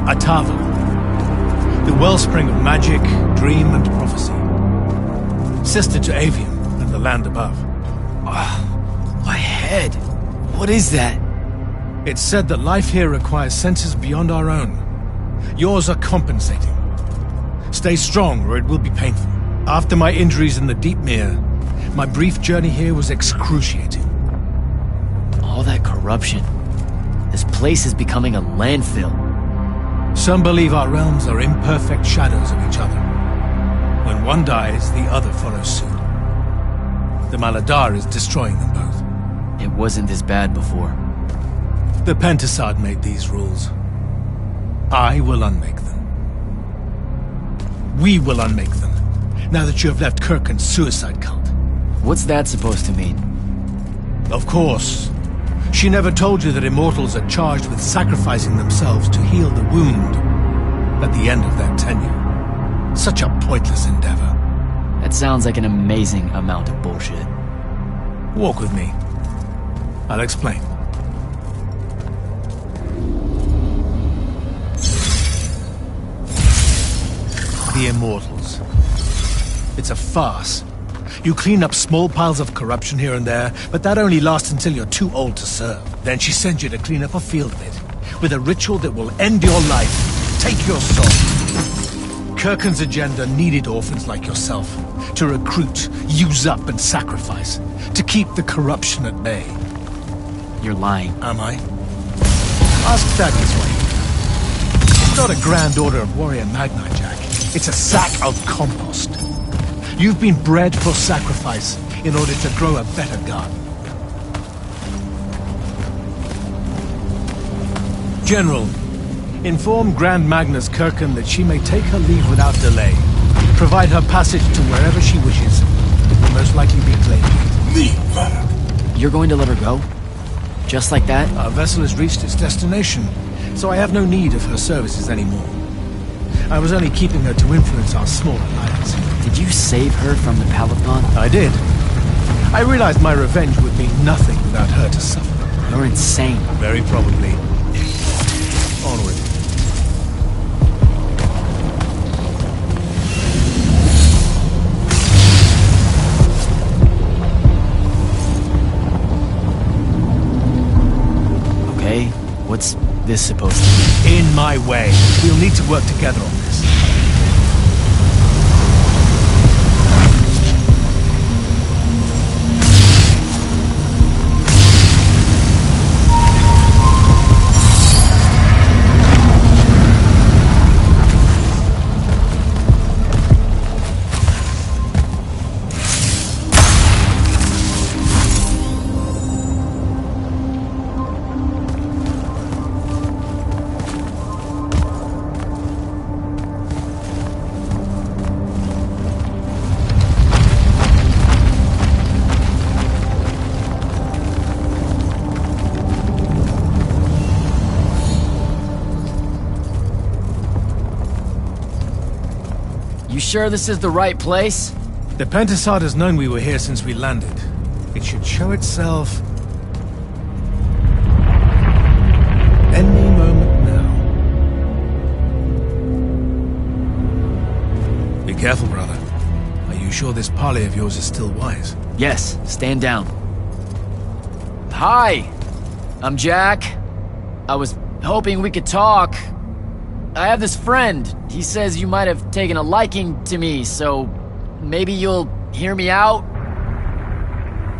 Atava. The wellspring of magic, dream, and prophecy. Sister to Aveum and the land above. My head. What is that? It's said that life here requires senses beyond our own. Yours are compensating. Stay strong, or it will be painful. After my injuries in the Deep Mere, my brief journey here was excruciating. All that corruption. This place is becoming a landfill. Some believe our realms are imperfect shadows of each other. When one dies, the other follows suit. The Maladar is destroying them both. It wasn't this bad before. The Pentasod made these rules. I will unmake them. We will unmake them, now that you have left Kirkin's suicide cult. What's that supposed to mean? Of course. She never told you that Immortals are charged with sacrificing themselves to heal the wound at the end of their tenure. Such a pointless endeavor. That sounds like an amazing amount of bullshit. Walk with me. I'll explain. The Immortals. It's a farce. You clean up small piles of corruption here and there, but that only lasts until you're too old to serve. Then she sends you to clean up a field of it, with a ritual that will end your life, take your soul. Kirkin's agenda needed orphans like yourself, to recruit, use up, and sacrifice, to keep the corruption at bay. You're lying. Am I? Ask Thaddeus Wayne. It's not a grand order of warrior Magni, Jack. It's a sack of compost. You've been bred for sacrifice in order to grow a better garden. General, inform Grand Magnus Kirkin that she may take her leave without delay. Provide her passage to wherever she wishes. It will most likely be Glade. You're going to let her go? Just like that? Our vessel has reached its destination, so I have no need of her services anymore. I was only keeping her to influence our small alliance. Did you save her from the Palathan? I did. I realized my revenge would mean nothing without her to suffer. You're insane. Very probably. Onward. Okay, what's this supposed to be? In my way. We'll need to work together on this. You sure this is the right place? The Pentasod has known we were here since we landed. It should show itself any moment now. Be careful, brother. Are you sure this parley of yours is still wise? Yes, stand down. Hi, I'm Jack. I was hoping we could talk. I have this friend. He says you might have taken a liking to me, so maybe you'll hear me out?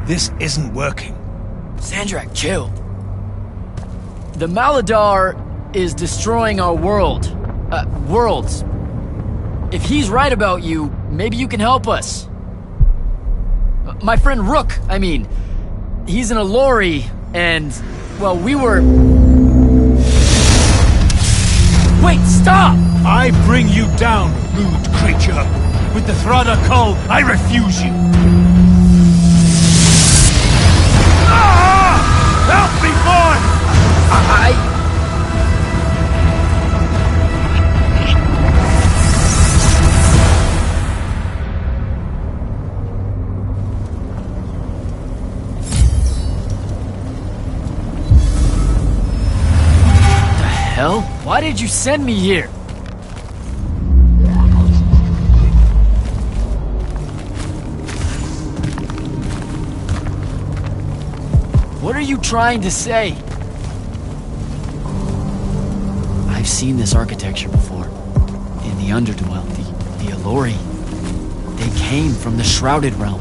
This isn't working. Sandrak, chill. The Maladar is destroying our world. Worlds. If he's right about you, maybe you can help us. My friend Rook, I mean. He's an Allori, and, well, we were... Wait, stop! I bring you down, rude creature. With the Thrada Cull, I refuse you. Ah! Help me, boy! The hell? Why did you send me here? What are you trying to say? I've seen this architecture before. In the Underdwell, the Allori. They came from the Shrouded Realm.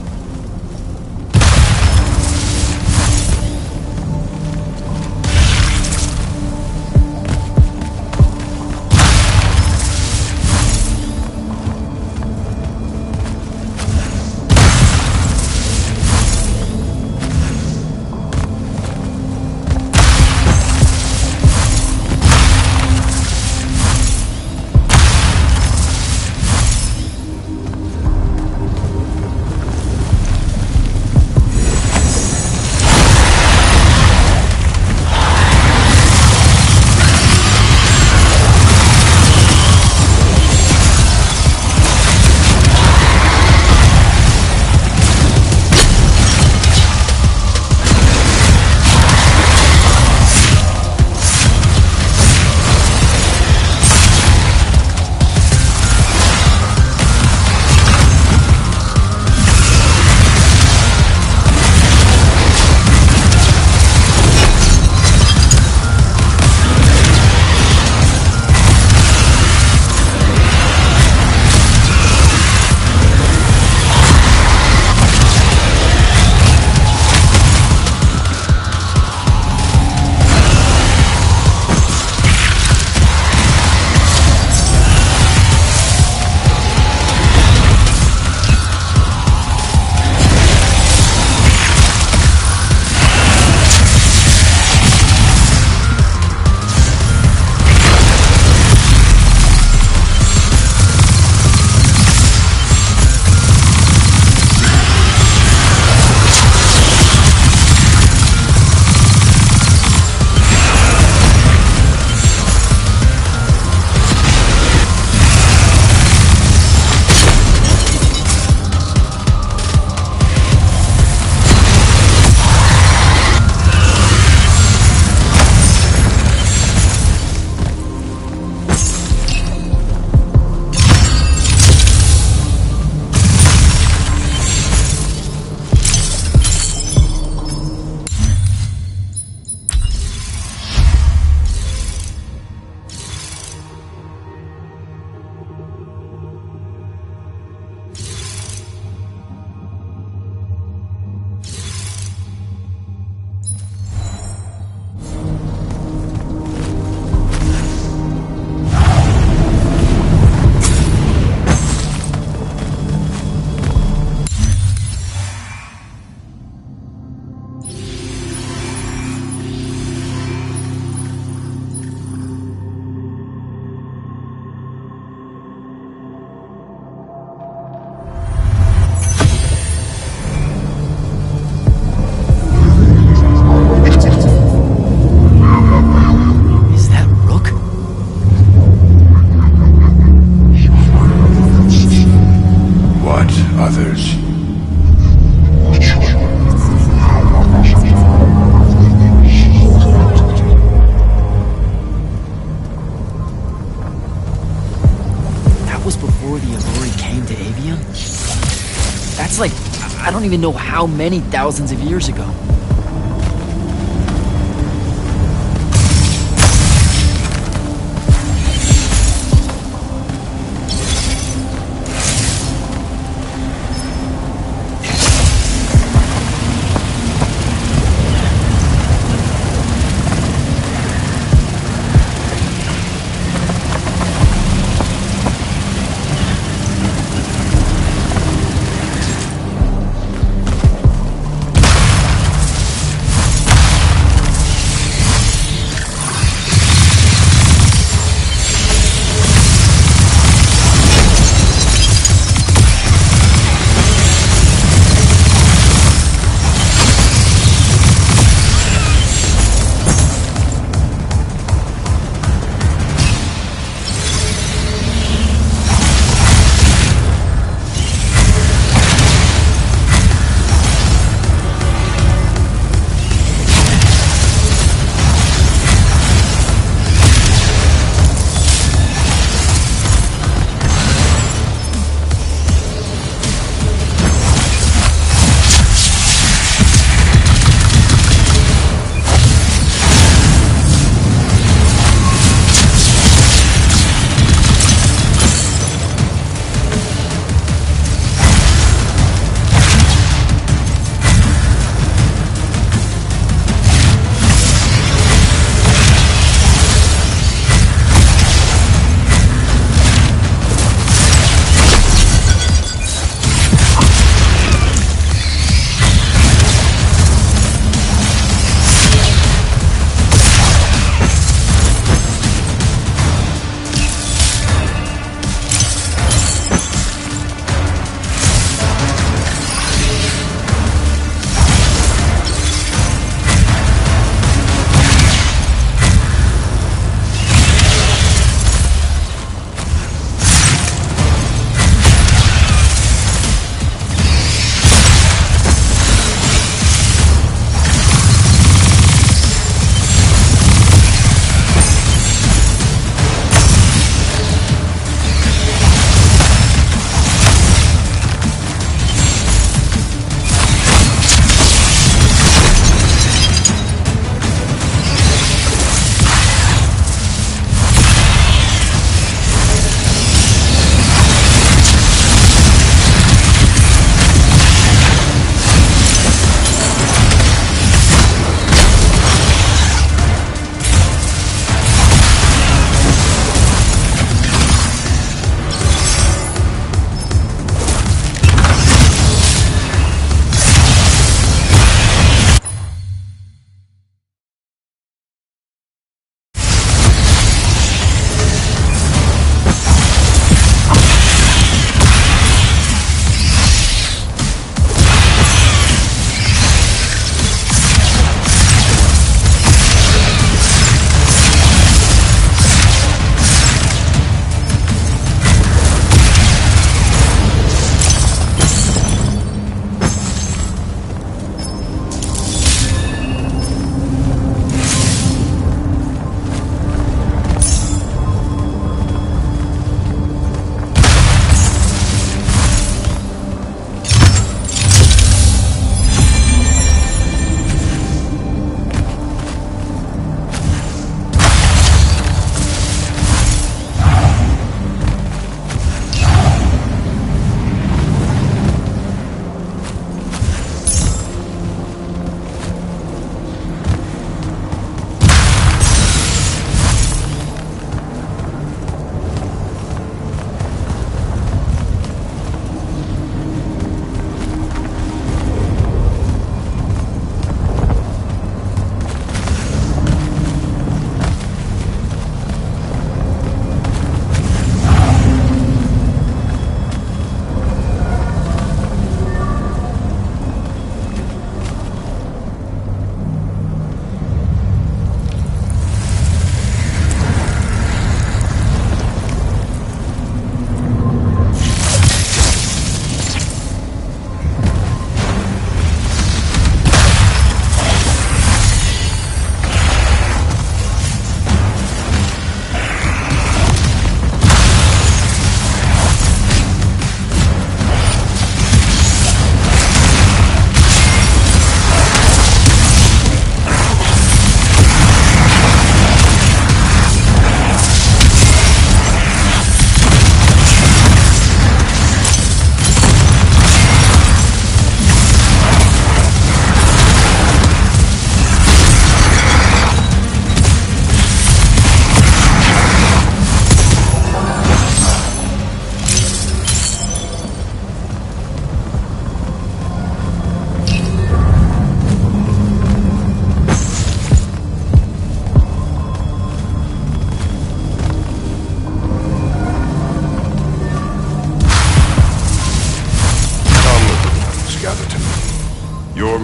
That's like, I don't even know how many thousands of years ago.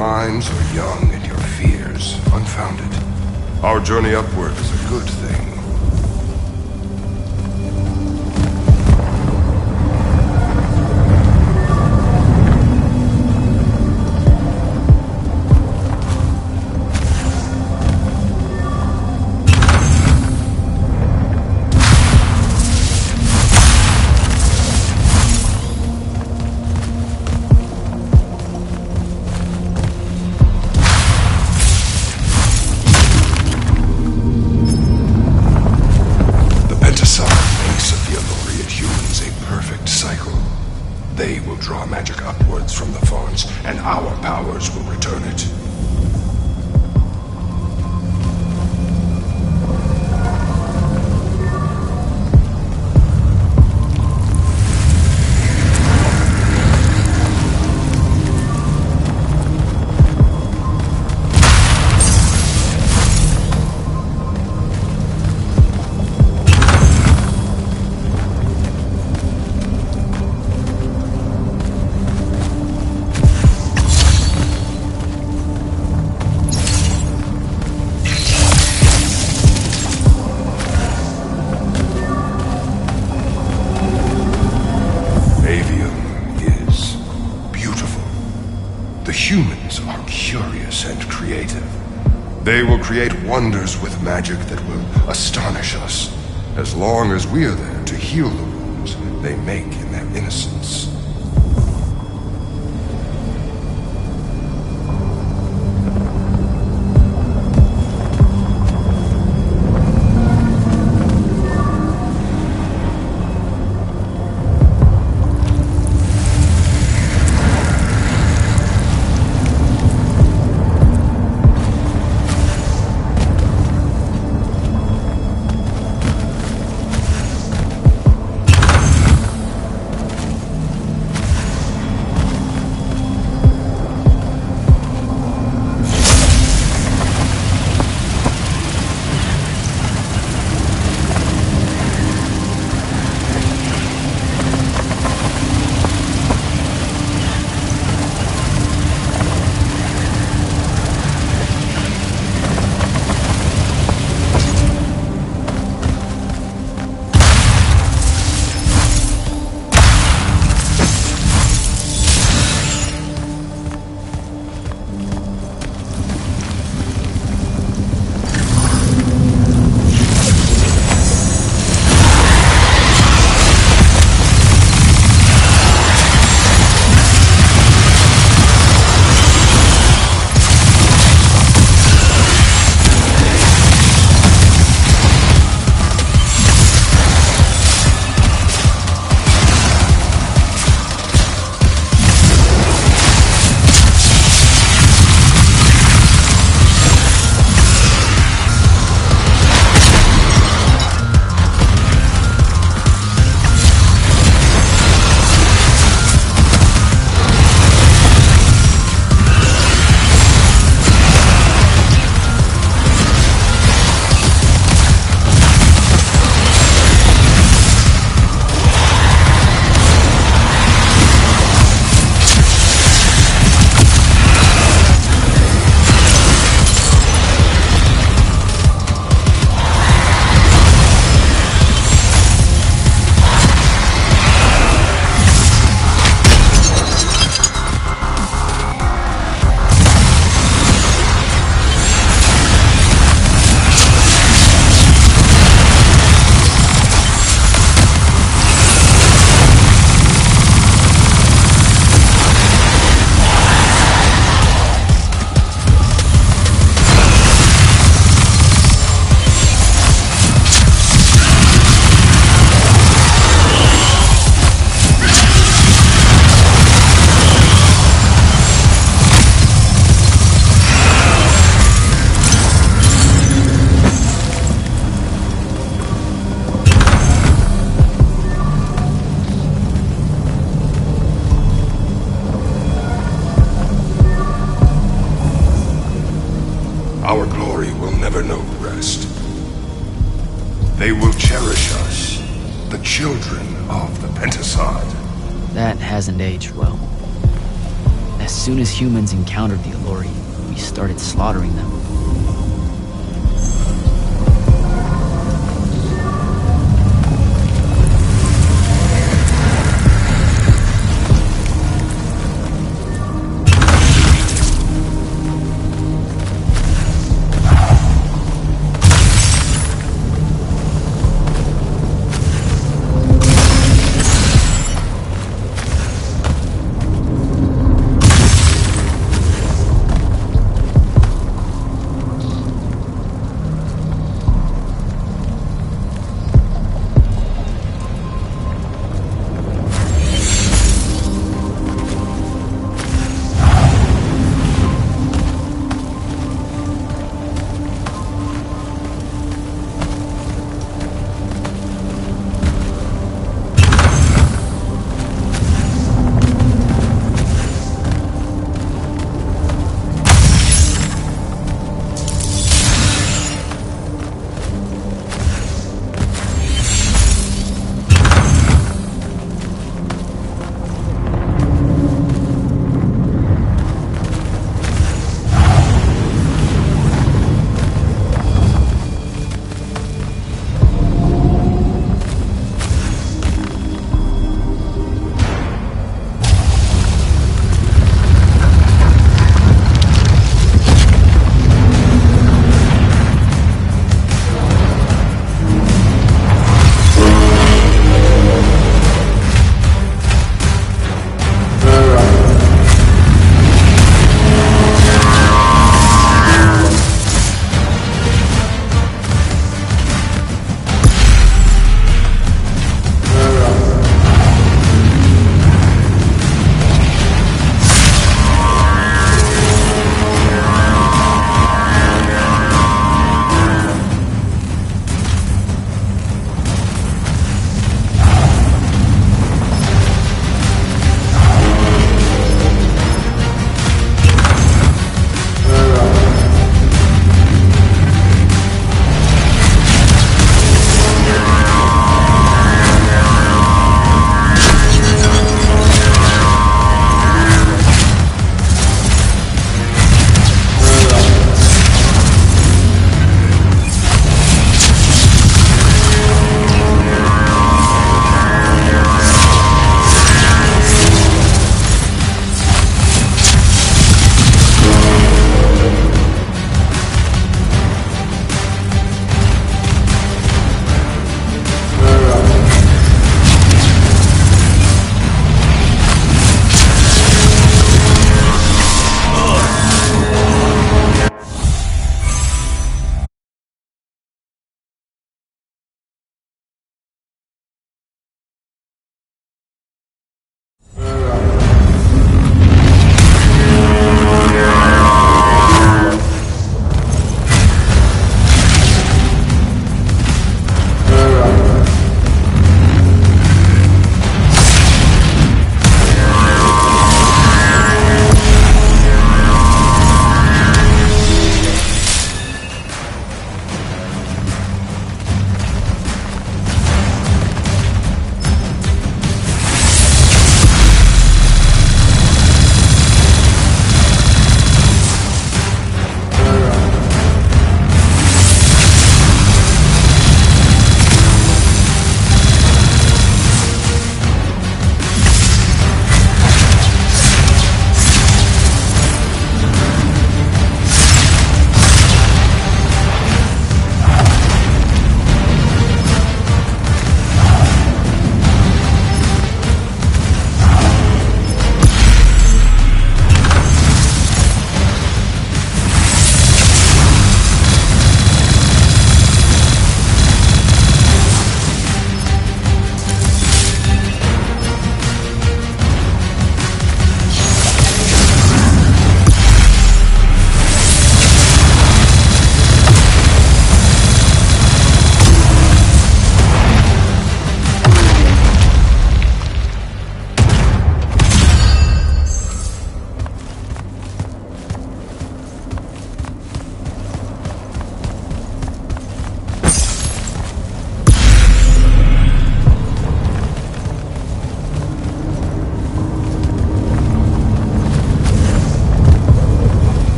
minds are young and your fears unfounded. Our journey upward is a good thing. They will create wonders with magic that will astonish us, as long as we are there to heal the wounds they make in their innocence. Our glory will never know rest. They will cherish us, the children of the Pentasod. That hasn't aged well. As soon as humans encountered the Alluri, we started slaughtering them.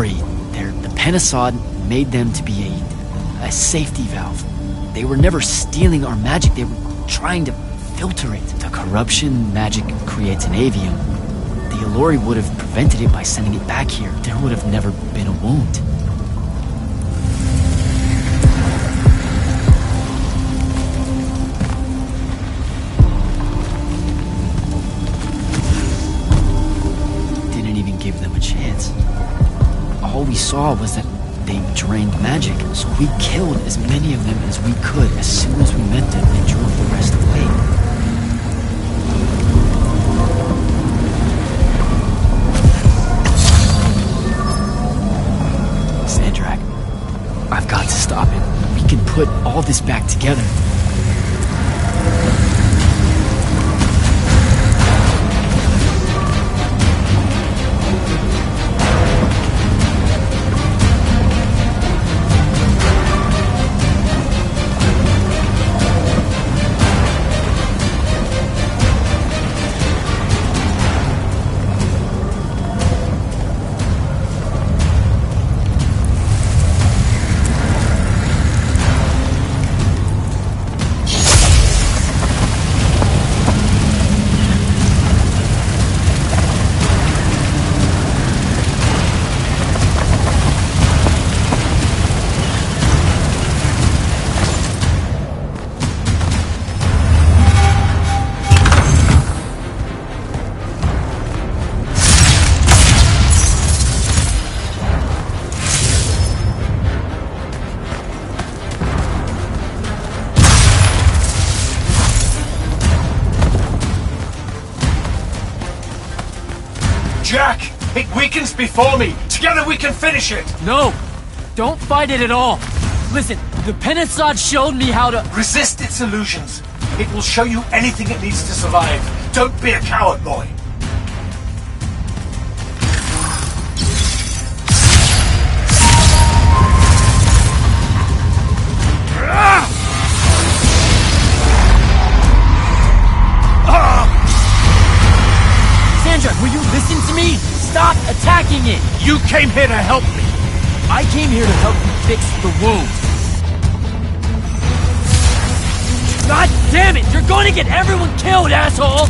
Allori, the Penasod made them to be a safety valve. They were never stealing our magic, they were trying to filter it. The corruption magic creates an Aveum. The Allori would have prevented it by sending it back here. There would have never been a wound. Didn't even give them a chance. All we saw was that they drained magic, so we killed as many of them as we could as soon as we met them and drove the rest away. Sandrak, I've got to stop it. We can put all this back together. Jack! It weakens before me! Together we can finish it! No! Don't fight it at all! Listen, the Penasod showed me how to... Resist its illusions. It will show you anything it needs to survive. Don't be a coward, boy. Sandra, will you listen to me? Stop attacking it! You came here to help me. I came here to help you fix the wound. God damn it! You're going to get everyone killed, asshole!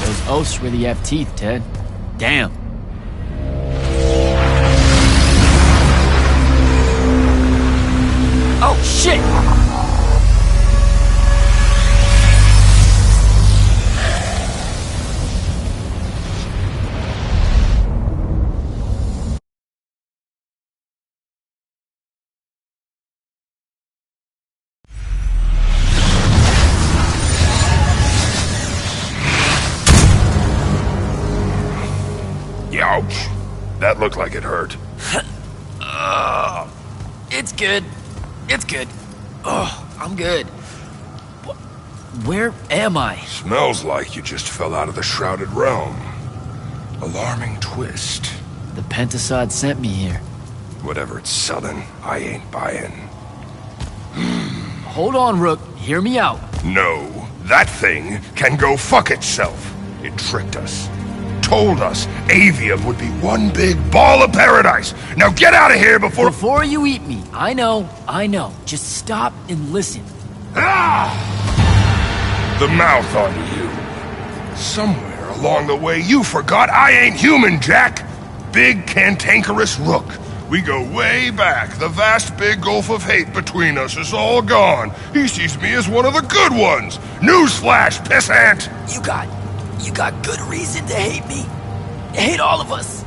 Those oaths really have teeth, Ted. Damn. Oh, shit! Ouch. That looked like it hurt. It's good. It's good. Oh, I'm good. Where am I? Smells like you just fell out of the Shrouded Realm. Alarming twist. The Pentasod sent me here. Whatever it's selling, I ain't buying. Hold on, Rook. Hear me out. No, that thing can go fuck itself. It tricked us. Told us Aveum would be one big ball of paradise. Now get out of here before... Before you eat me. I know. Just stop and listen. Ah! The mouth on you. Somewhere along the way you forgot I ain't human, Jack. Big cantankerous Rook. We go way back. The vast big gulf of hate between us is all gone. He sees me as one of the good ones. Newsflash, pissant! You got good reason to hate me. Hate all of us.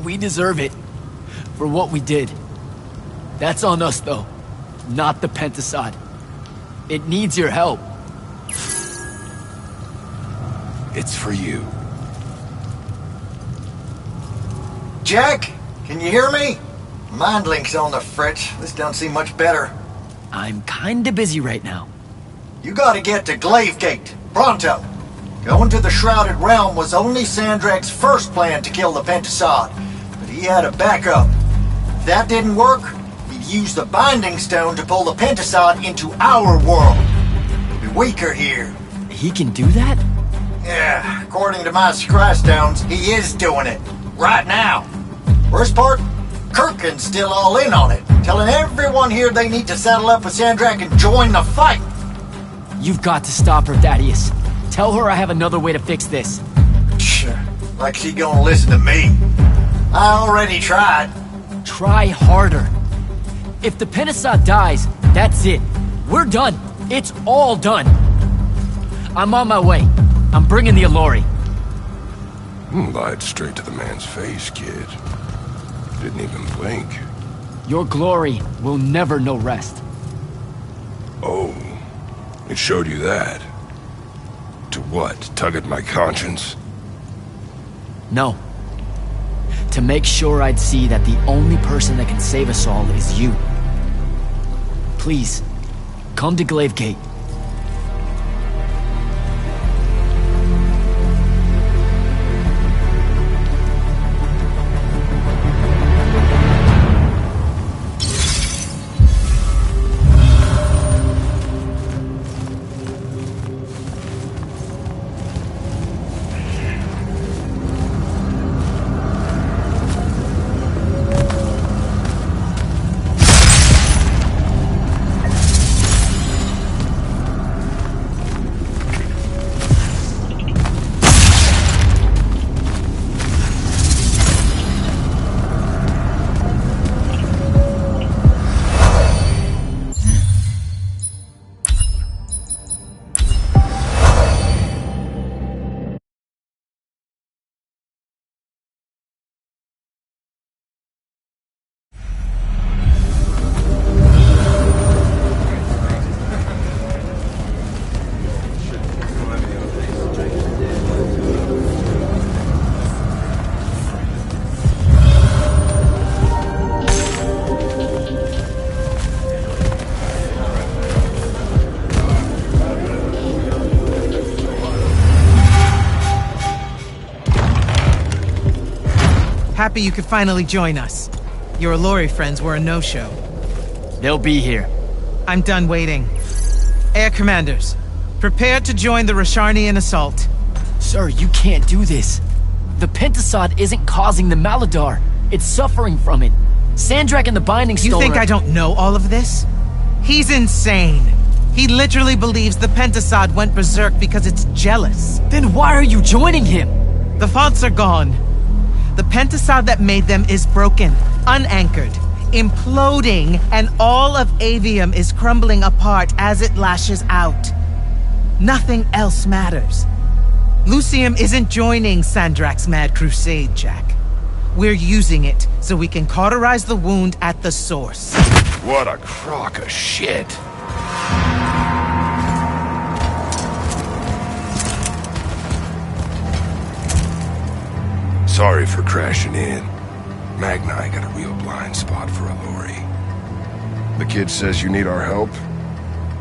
We deserve it for what we did. That's on us, though, not the Pentasod. It needs your help. It's for you. Jack, can you hear me? Mind link's on the fritz. This don't seem much better. I'm kinda busy right now. You gotta get to Glaive Gate, pronto. Going to the Shrouded Realm was only Sandrak's first plan to kill the Pentasod, but he had a backup. If that didn't work, he'd use the Binding Stone to pull the Pentasod into our world. We'll be weaker here. He can do that? Yeah, according to my scry stones, he is doing it. Right now. Worst part? Kirkin's still all in on it, telling everyone here they need to saddle up with Sandrak and join the fight. You've got to stop her, Thaddeus. Tell her I have another way to fix this. Like she gonna listen to me. I already tried. Try harder. If the Pentasod dies, that's it. We're done. It's all done. I'm on my way. I'm bringing the Allori. Lied straight to the man's face, kid. Didn't even blink. Your glory will never know rest. Oh, it showed you that. To what? Tug at my conscience? No. To make sure I'd see that the only person that can save us all is you. Please, come to Glavegate. Happy you could finally join us. Your Allori friends were a no-show. They'll be here. I'm done waiting. Air Commanders, prepare to join the Rasharnian assault. Sir, you can't do this. The Pentasod isn't causing the Maladar. It's suffering from it. Sandrak and the Binding Stone You think I don't know all of this? He's insane. He literally believes the Pentasod went berserk because it's jealous. Then why are you joining him? The fonts are gone. The Pentasod that made them is broken, unanchored, imploding, and all of Aveum is crumbling apart as it lashes out. Nothing else matters. Lucium isn't joining Sandrak's mad crusade, Jack. We're using it so we can cauterize the wound at the source. What a crock of shit. Sorry for crashing in. Magna got a real blind spot for Allori. The kid says you need our help.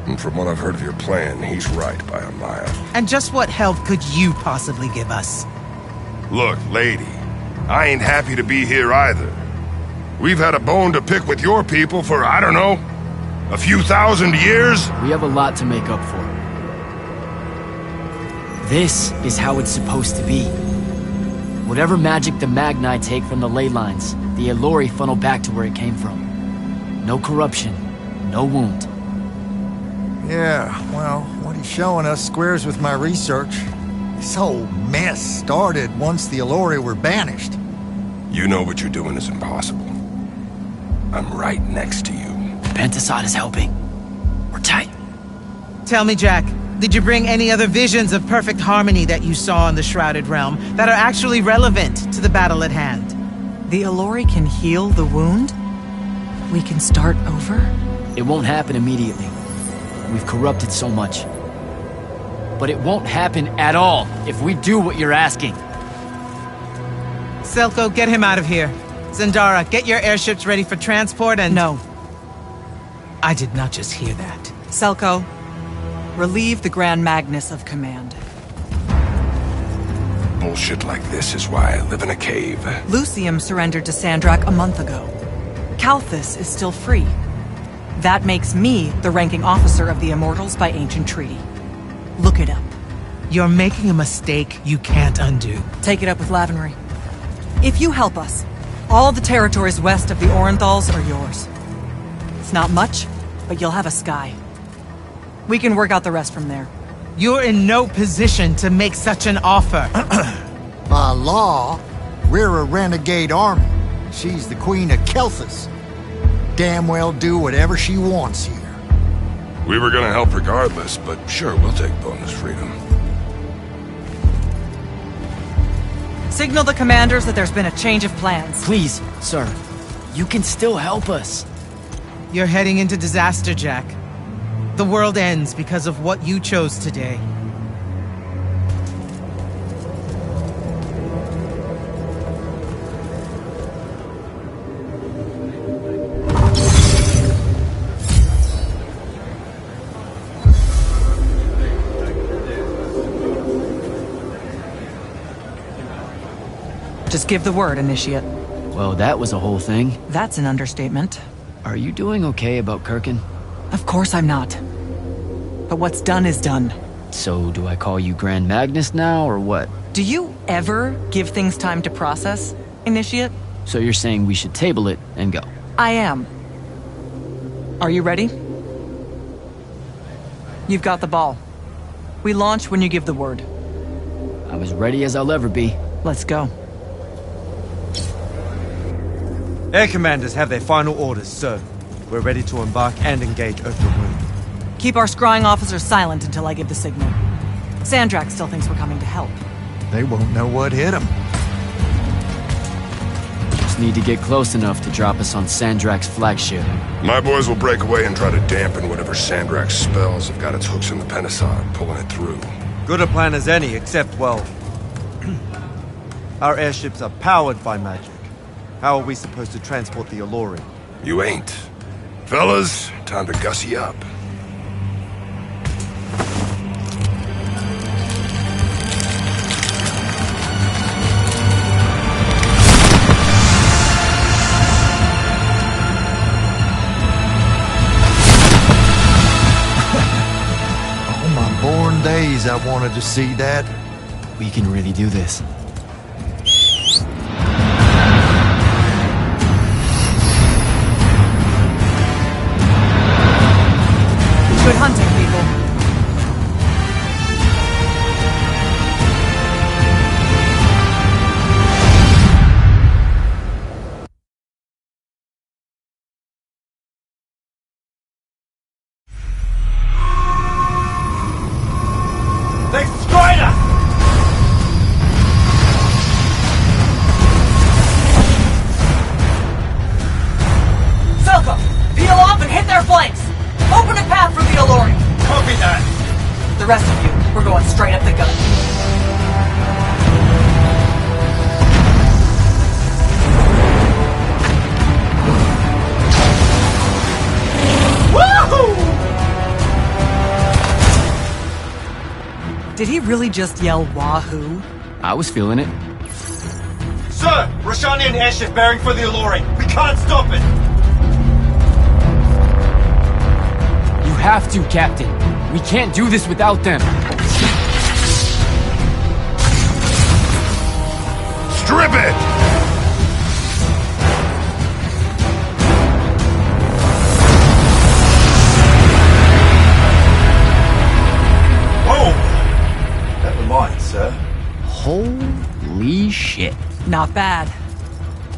And from what I've heard of your plan, he's right by a mile. And just what help could you possibly give us? Look, lady, I ain't happy to be here either. We've had a bone to pick with your people for, I don't know, a few thousand years? We have a lot to make up for. This is how it's supposed to be. Whatever magic the Magni take from the ley lines, the Allori funnel back to where it came from. No corruption, no wound. Yeah, well, what he's showing us squares with my research. This whole mess started once the Allori were banished. You know what you're doing is impossible. I'm right next to you. Pentasod is helping. We're tight. Tell me, Jack, did you bring any other visions of perfect harmony that you saw in the Shrouded Realm that are actually relevant to the battle at hand? The Allori can heal the wound? We can start over? It won't happen immediately. We've corrupted so much. But it won't happen at all if we do what you're asking. Selko, get him out of here. Zendara, get your airships ready for transport and... No. I did not just hear that. Selko, relieve the Grand Magnus of command. Bullshit like this is why I live in a cave. Lucium surrendered to Sandrak a month ago. Kalthus is still free. That makes me the ranking officer of the Immortals by ancient treaty. Look it up. You're making a mistake you can't undo. Take it up with Lavenry. If you help us, all the territories west of the Orenthals are yours. It's not much, but you'll have a sky. We can work out the rest from there. You're in no position to make such an offer. By law, we're a renegade army. She's the queen of Kelthus. Damn well do whatever she wants here. We were gonna help regardless, but sure, we'll take bonus freedom. Signal the commanders that there's been a change of plans. Please, sir. You can still help us. You're heading into disaster, Jack. The world ends because of what you chose today. Just give the word, Initiate. Well, that was a whole thing. That's an understatement. Are you doing okay about Kirkin? Of course I'm not. But what's done is done. So, do I call you Grand Magnus now, or what? Do you ever give things time to process, Initiate? So you're saying we should table it and go? I am. Are you ready? You've got the ball. We launch when you give the word. I'm as ready as I'll ever be. Let's go. Air commanders have their final orders, sir. We're ready to embark and engage open wound. Keep our scrying officers silent until I give the signal. Sandrak still thinks we're coming to help. They won't know what hit them. Just need to get close enough to drop us on Sandrak's flagship. My boys will break away and try to dampen whatever Sandrak's spells have got its hooks in the Penasod, pulling it through. Good a plan as any, except, well... our airships are powered by magic. How are we supposed to transport the Alluri? You ain't. Fellas, time to gussy up. On my born days, I wanted to see that. We can really do this. Good hunting, people. They've destroyed us! Falco, peel off and hit their flanks! Open a path for the Alluri! Copy that! The rest of you, we're going straight up the gun. Woohoo! Did he really just yell wahoo? I was feeling it. Sir! Roshanian airship bearing for the Alluri! We can't stop it! You have to, Captain. We can't do this without them. Strip it! Whoa! Never mind, sir. Holy shit. Not bad.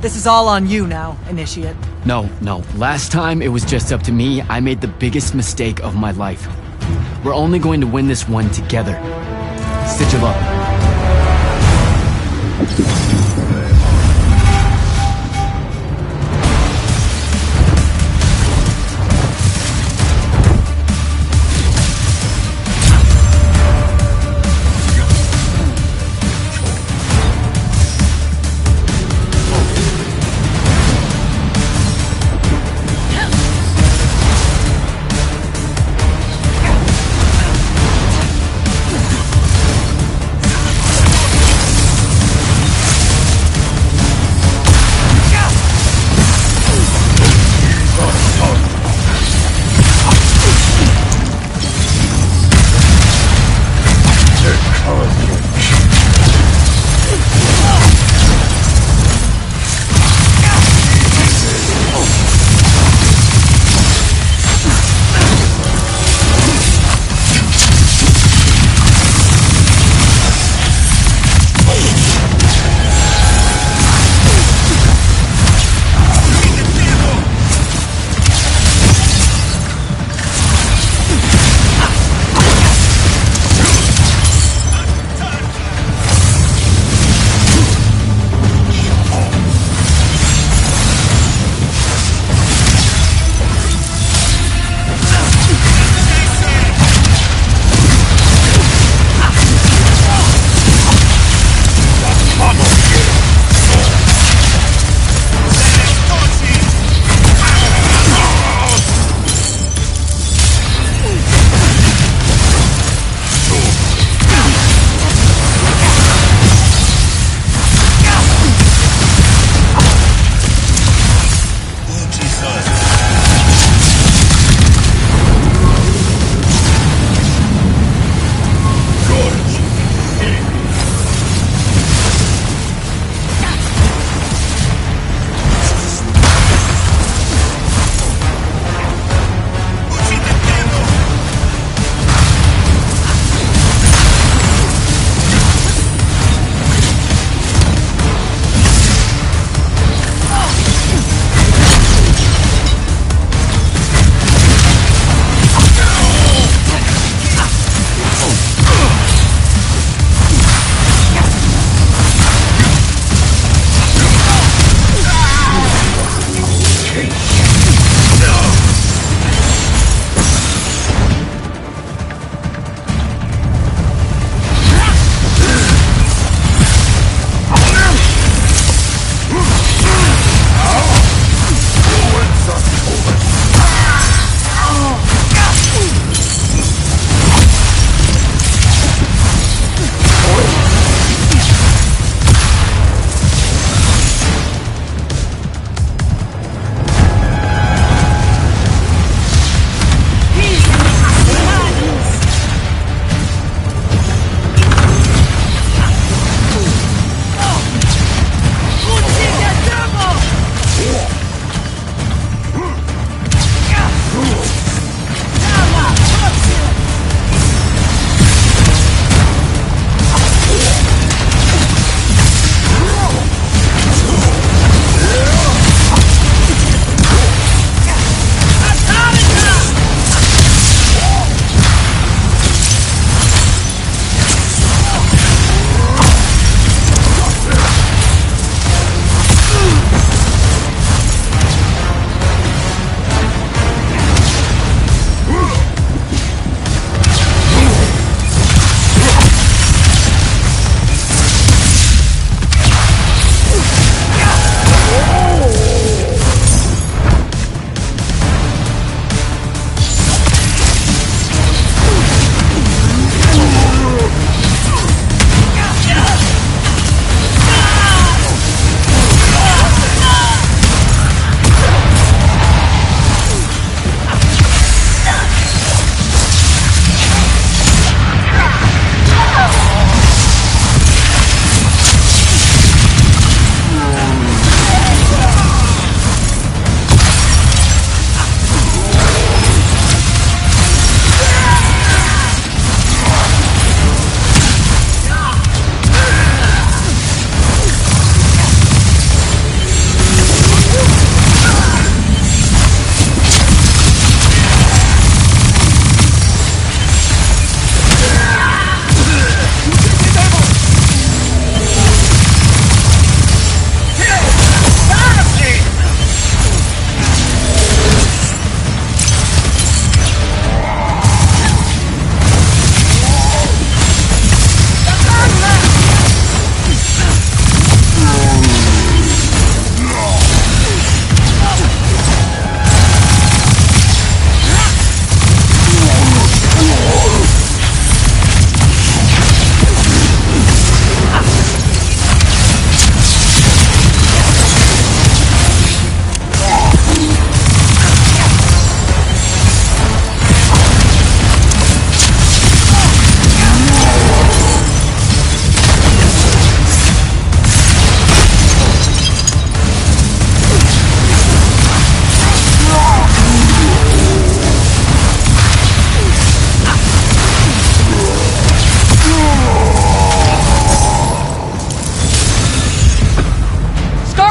This is all on you now, Initiate. No. Last time it was just up to me. I made the biggest mistake of my life. We're only going to win this one together. Sigil up.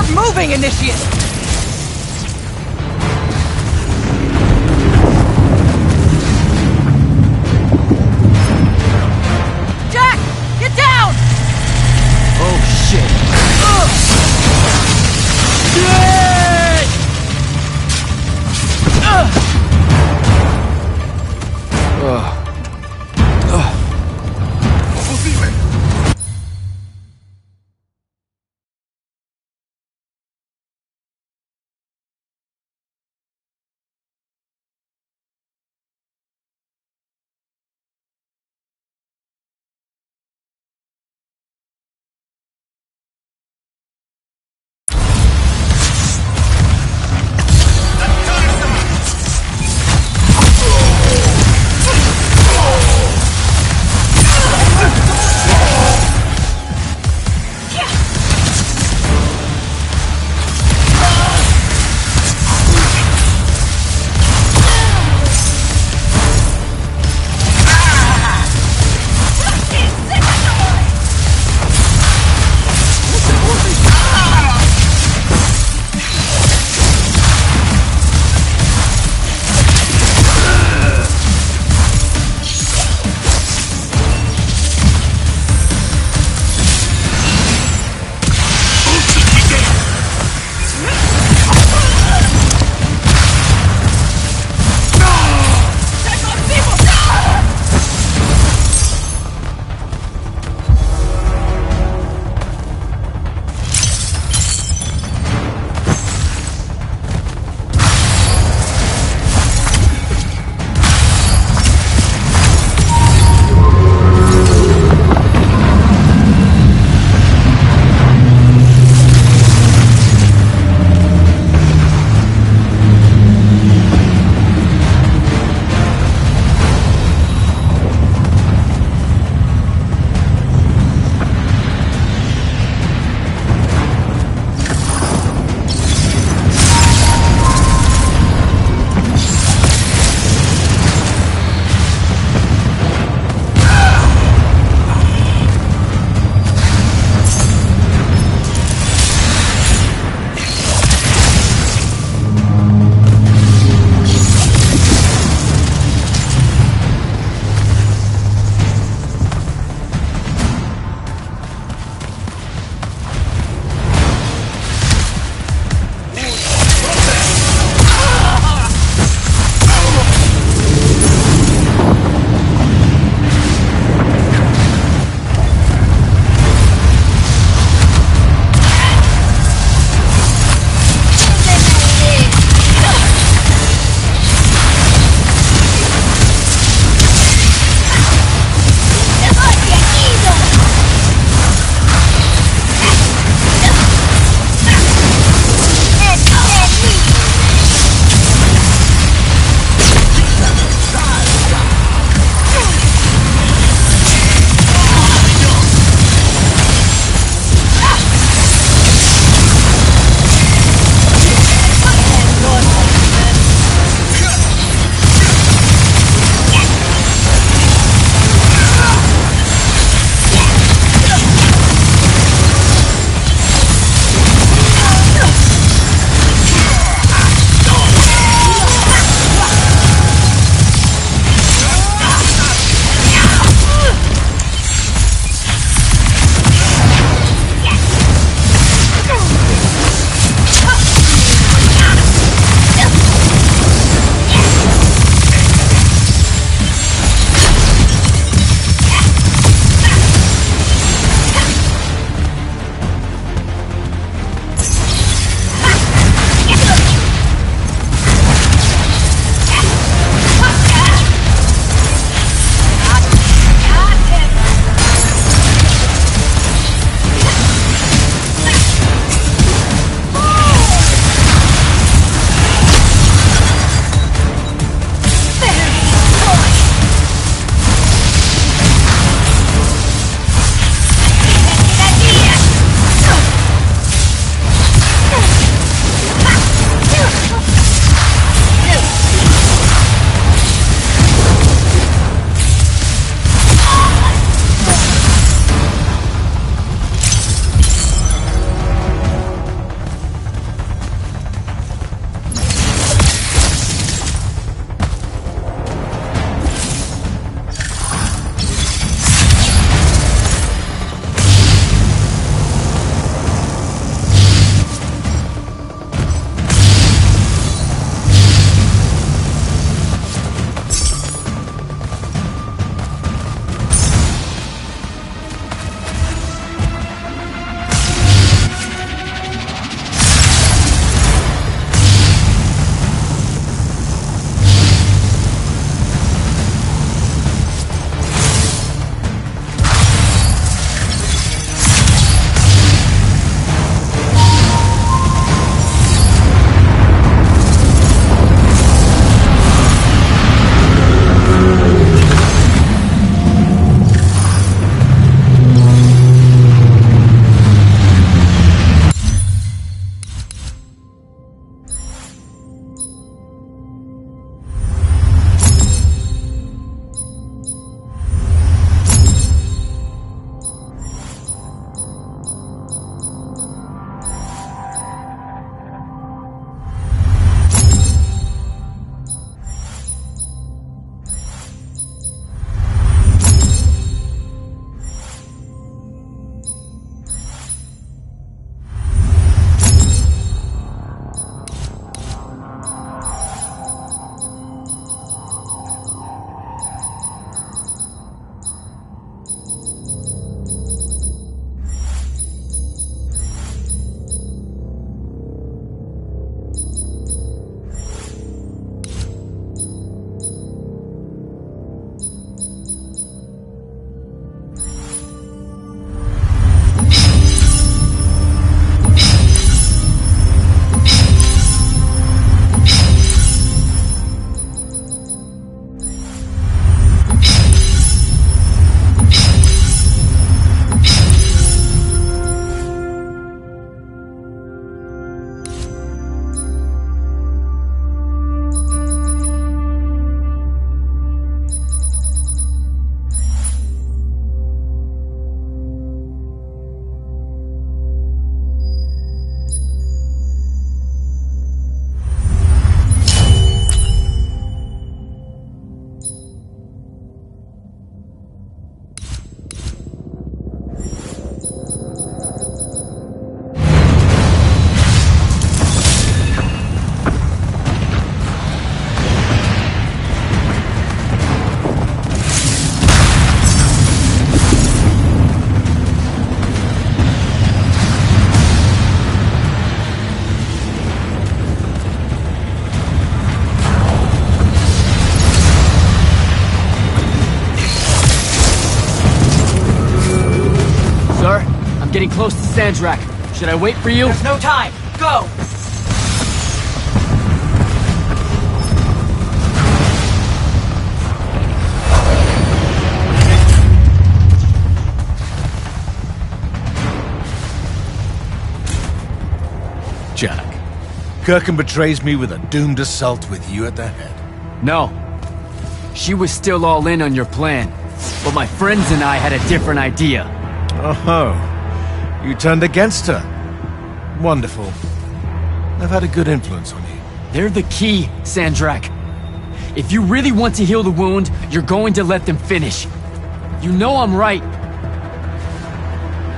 Stop moving, Initiate! Jack! Get down! Oh, shit. Ugh. close to Sandrak. Should I wait for you? There's no time. Go! Jack, Kirkin betrays me with a doomed assault with you at the head. No. She was still all in on your plan. But my friends and I had a different idea. Oh, you turned against her. Wonderful. I've had a good influence on you. They're the key, Sandrak. If you really want to heal the wound, you're going to let them finish. You know I'm right.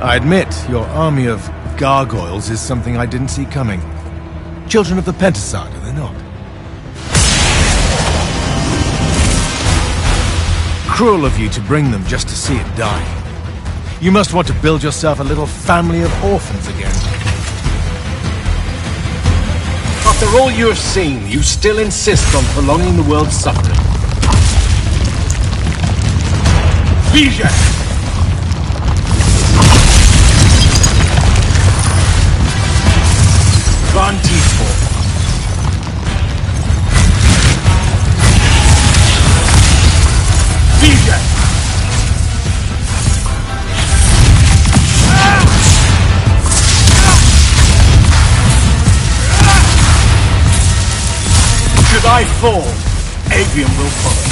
I admit, your army of gargoyles is something I didn't see coming. Children of the Pentaside, are they not? Cruel of you to bring them just to see it die. You must want to build yourself a little family of orphans again. After all you have seen, you still insist on prolonging the world's suffering. Vision! pt.4. Vision! Should I fall, Aveum will follow.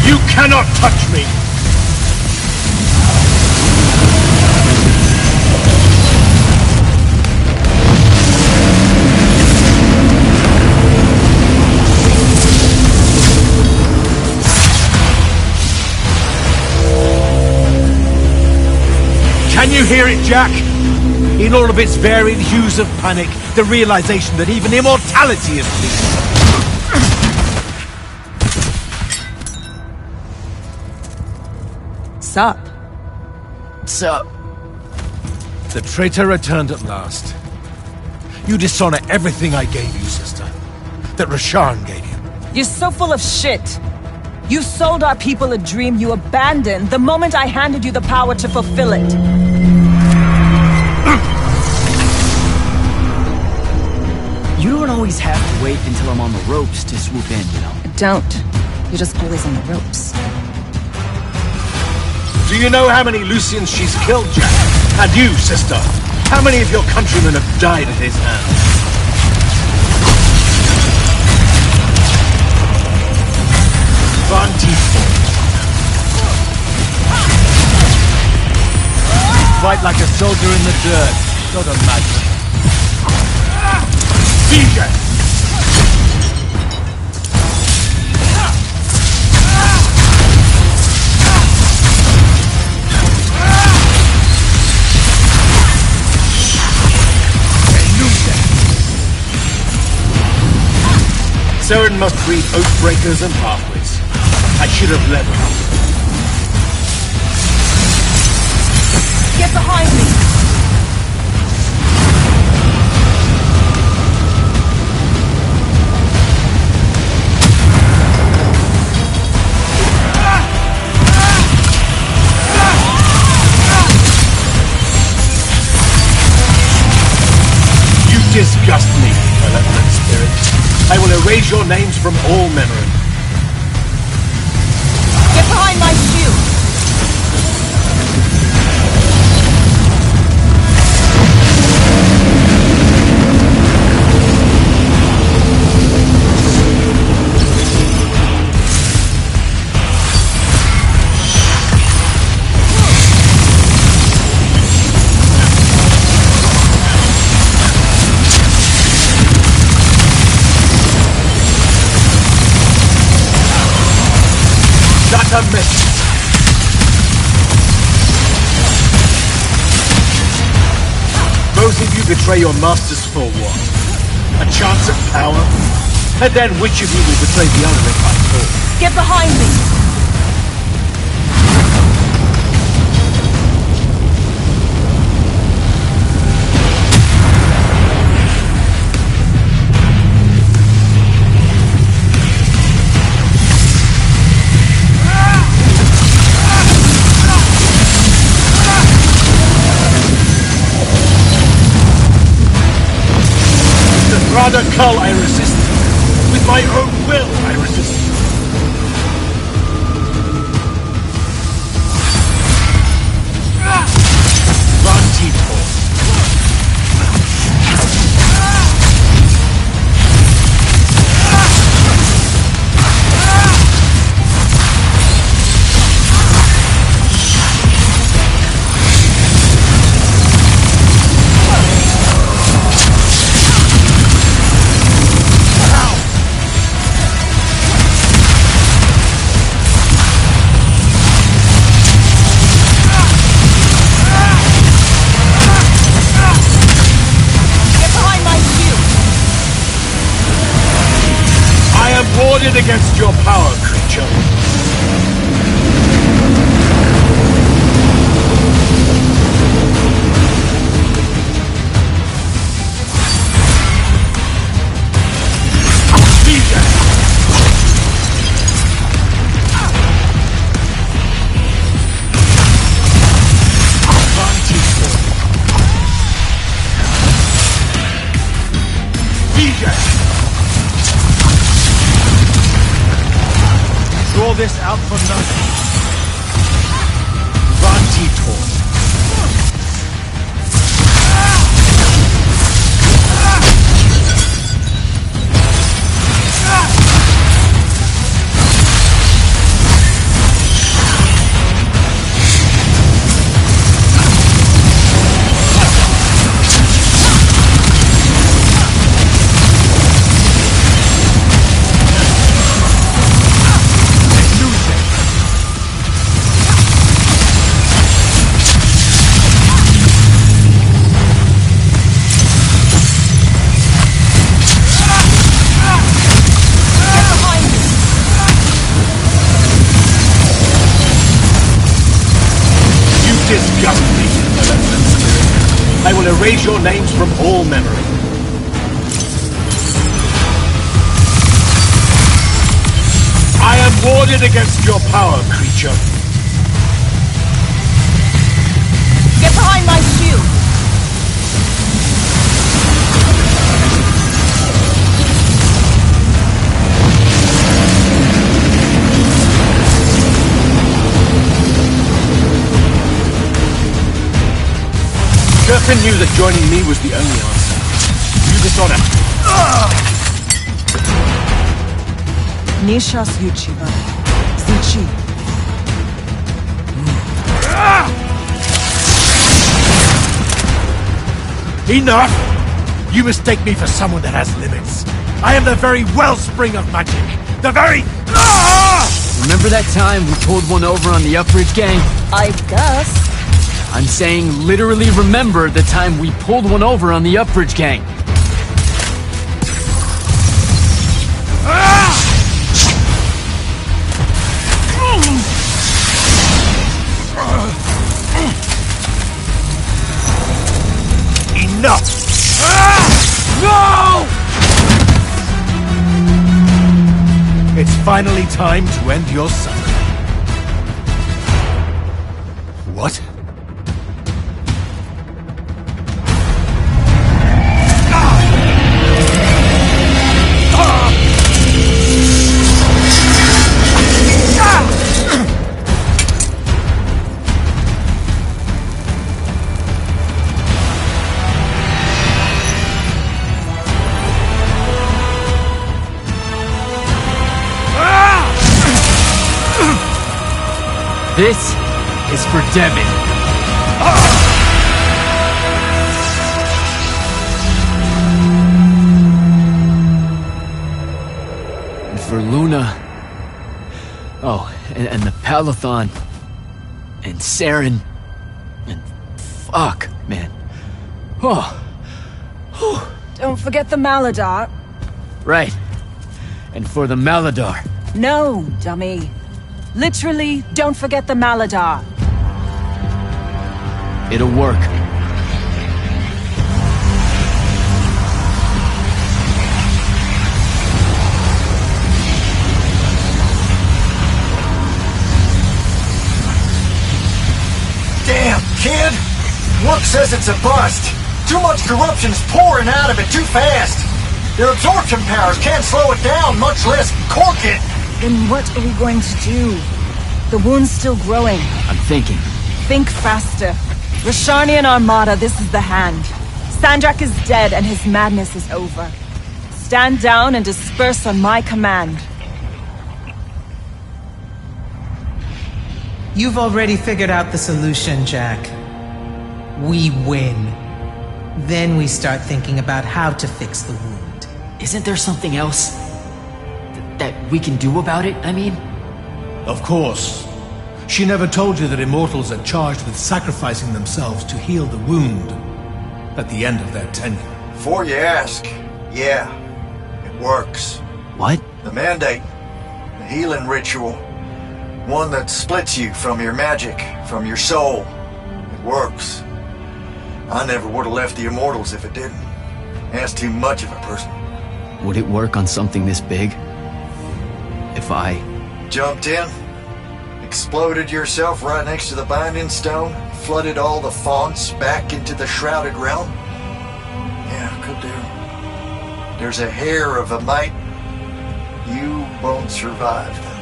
You cannot touch me! Can you hear it, Jack? In all of its varied hues of panic, the realization that even immortality is bleak. Sup? Sup? The traitor returned at last. You dishonor everything I gave you, sister. That Rasharn gave you. You're so full of shit. You sold our people a dream you abandoned the moment I handed you the power to fulfill it. You don't always have to wait until I'm on the ropes to swoop in, you know? Don't. You're just always on the ropes. Do you know how many Lucians she's killed, Jack? And you, sister? How many of your countrymen have died at his hands? pt.4. Fight like a soldier in the dirt, not a madman. DJ! Saren must breed oathbreakers and pathways. I should have led them. Get behind me! You disgust me, malevolent spirit. I will erase your names from all memory. Get behind my shield! A miss. Both of you betray your masters for what? A chance at power? And then which of you will betray the other if I fall? Get behind me! Rather cull I resist. With my own will I resist. Run, pt.4. Warded against your power, creature. Draw this out for nothing. Run, pt.4. Disgust me, malevolent spirit. I will erase your names from all memory. I am warded against your power, creature. Get behind my shield! Kirkin knew that joining me was the only answer. You dishonor. Nishas Yuchiba. Zichi. Enough! You mistake me for someone that has limits. I am the very wellspring of magic. The very... Remember that time we pulled one over on the Upbridge gang? I guess. I'm saying literally remember the time we pulled one over on the Upbridge gang. Enough! No! It's finally time to end your suffering. What? This is for Devin. And for Luna. Oh, and the Palathon. And Saren. And fuck, man. Oh. Don't forget the Maladar. Right. And for the Maladar. No, dummy. Literally, don't forget the Maladar. It'll work. Damn, kid! Look says it's a bust. Too much corruption's pouring out of it too fast. Their absorption powers can't slow it down, much less cork it. Then what are we going to do? The wound's still growing. I'm thinking. Think faster. Rashanian Armada, this is the hand. Sandrak is dead and his madness is over. Stand down and disperse on my command. You've already figured out the solution, Jack. We win. Then we start thinking about how to fix the wound. Isn't there something else that we can do about it, I mean? Of course. She never told you that Immortals are charged with sacrificing themselves to heal the wound at the end of their tenure. Before you ask, yeah, it works. What? The Mandate. The healing ritual. One that splits you from your magic, from your soul. It works. I never would have left the Immortals if it didn't. That's too much of a person. Would it work on something this big? If I... Jumped in, exploded yourself right next to the Binding Stone, flooded all the fonts back into the Shrouded Realm? Yeah, could do. There's a hair of a mite. You won't survive, though.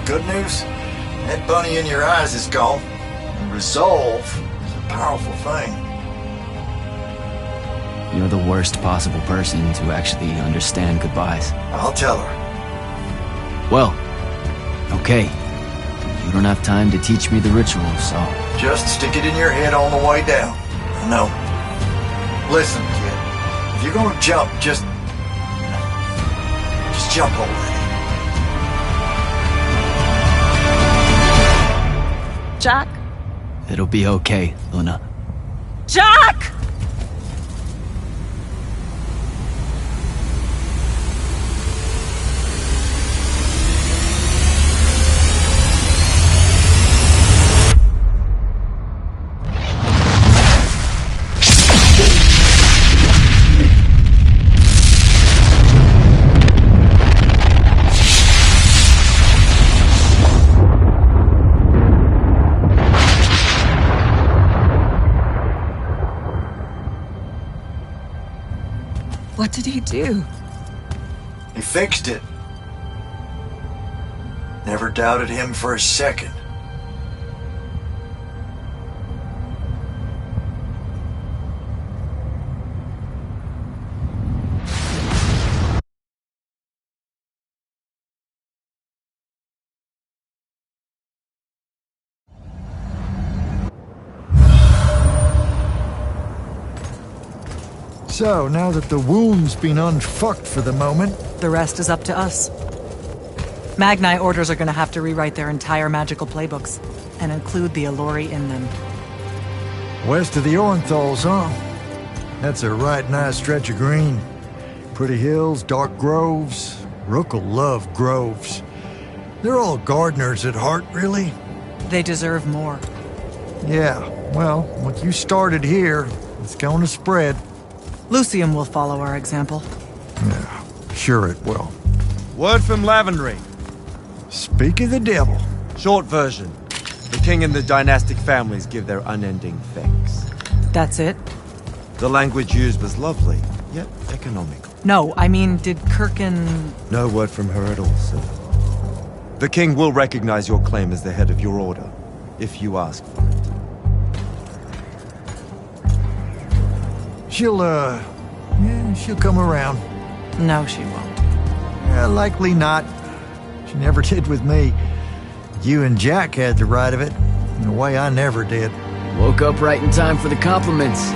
Good news? That bunny in your eyes is gone. And resolve is a powerful thing. You're the worst possible person to actually understand goodbyes. I'll tell her. Well, okay. You don't have time to teach me the ritual, so... Just stick it in your head on the way down. No. Listen, kid. If you're gonna jump, just jump already. Jack? It'll be okay, Luna. Jack! What did he do? He fixed it. Never doubted him for a second. So, now that the wound's been unfucked for the moment... The rest is up to us. Magnite orders are gonna have to rewrite their entire magical playbooks, and include the Alluri in them. West of the Orenthals, huh? That's a right nice stretch of green. Pretty hills, dark groves. Rook'll love groves. They're all gardeners at heart, really. They deserve more. Yeah, well, what you started here, it's gonna spread. Lucium will follow our example. Yeah, sure it will. Word from Lavendry. Speak of the devil. Short version. The king and the dynastic families give their unending thanks. That's it? The language used was lovely, yet economical. No, I mean, did Kirkin... No word from her at all, sir. The king will recognize your claim as the head of your order, if you ask for it. She'll come around. No, she won't. Yeah, likely not. She never did with me. You and Jack had the right of it, in a way I never did. Woke up right in time for the compliments.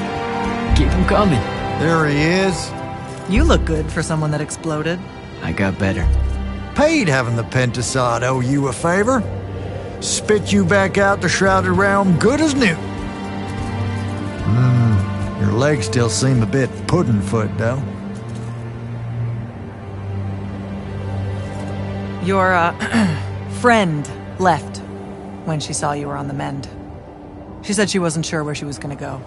Keep them coming. There he is. You look good for someone that exploded. I got better. Paid having the Pentasod owe you a favor. Spit you back out the Shrouded Realm good as new. Your legs still seem a bit pudding-foot, though. Your, friend left when she saw you were on the mend. She said she wasn't sure where she was gonna go.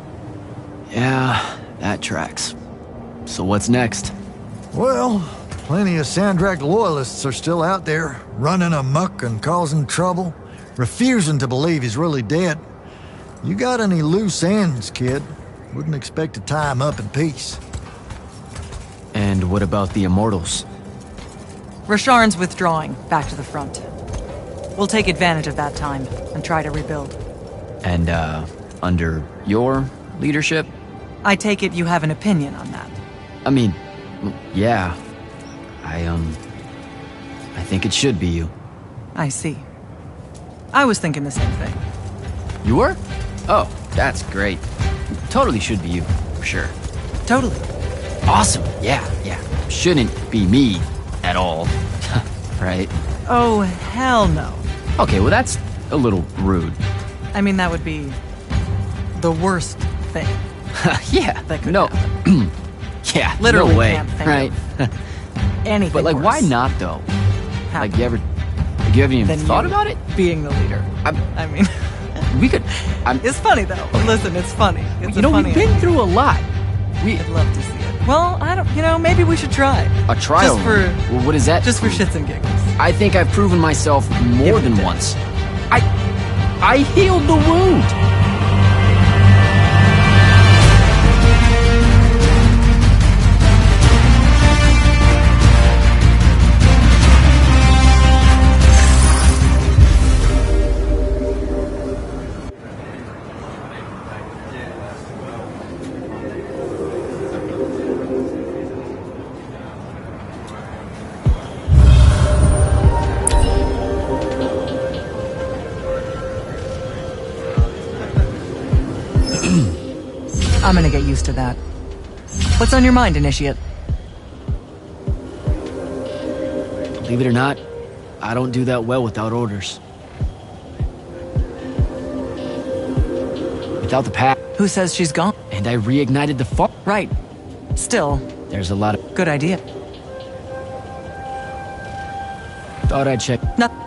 Yeah, that tracks. So what's next? Well, plenty of Sandrak loyalists are still out there, running amok and causing trouble, refusing to believe he's really dead. You got any loose ends, kid? Wouldn't expect to tie him up in peace. And what about the Immortals? Rasharn's withdrawing back to the front. We'll take advantage of that time and try to rebuild. And, under your leadership? I take it you have an opinion on that. I mean, yeah. I think it should be you. I see. I was thinking the same thing. You were? Oh, that's great. Totally should be you, for sure. Totally. Awesome, yeah. Shouldn't be me at all, right? Oh, hell no. Okay, well that's a little rude. I mean, that would be the worst thing. Yeah, that could no. happen. Yeah, Literally no way, can't think right? Anything But like, worse. why not though? Happen. Like, you haven't even thought about it? Being the leader. I mean, we could. it's funny though. Listen, it's funny. It's You know, we've been through a lot. I'd love to see it. Well, I don't. You know, maybe we should try. A trial. Just for. Well, what is that? Just for shits and giggles. I think I've proven myself more than once. I healed the wound. I'm gonna get used to that. What's on your mind, Initiate? Believe it or not, I don't do that well without orders. Without the path. Who says she's gone? And I reignited the fire. Right. Still. There's a lot of... Good idea. Thought I'd check. No.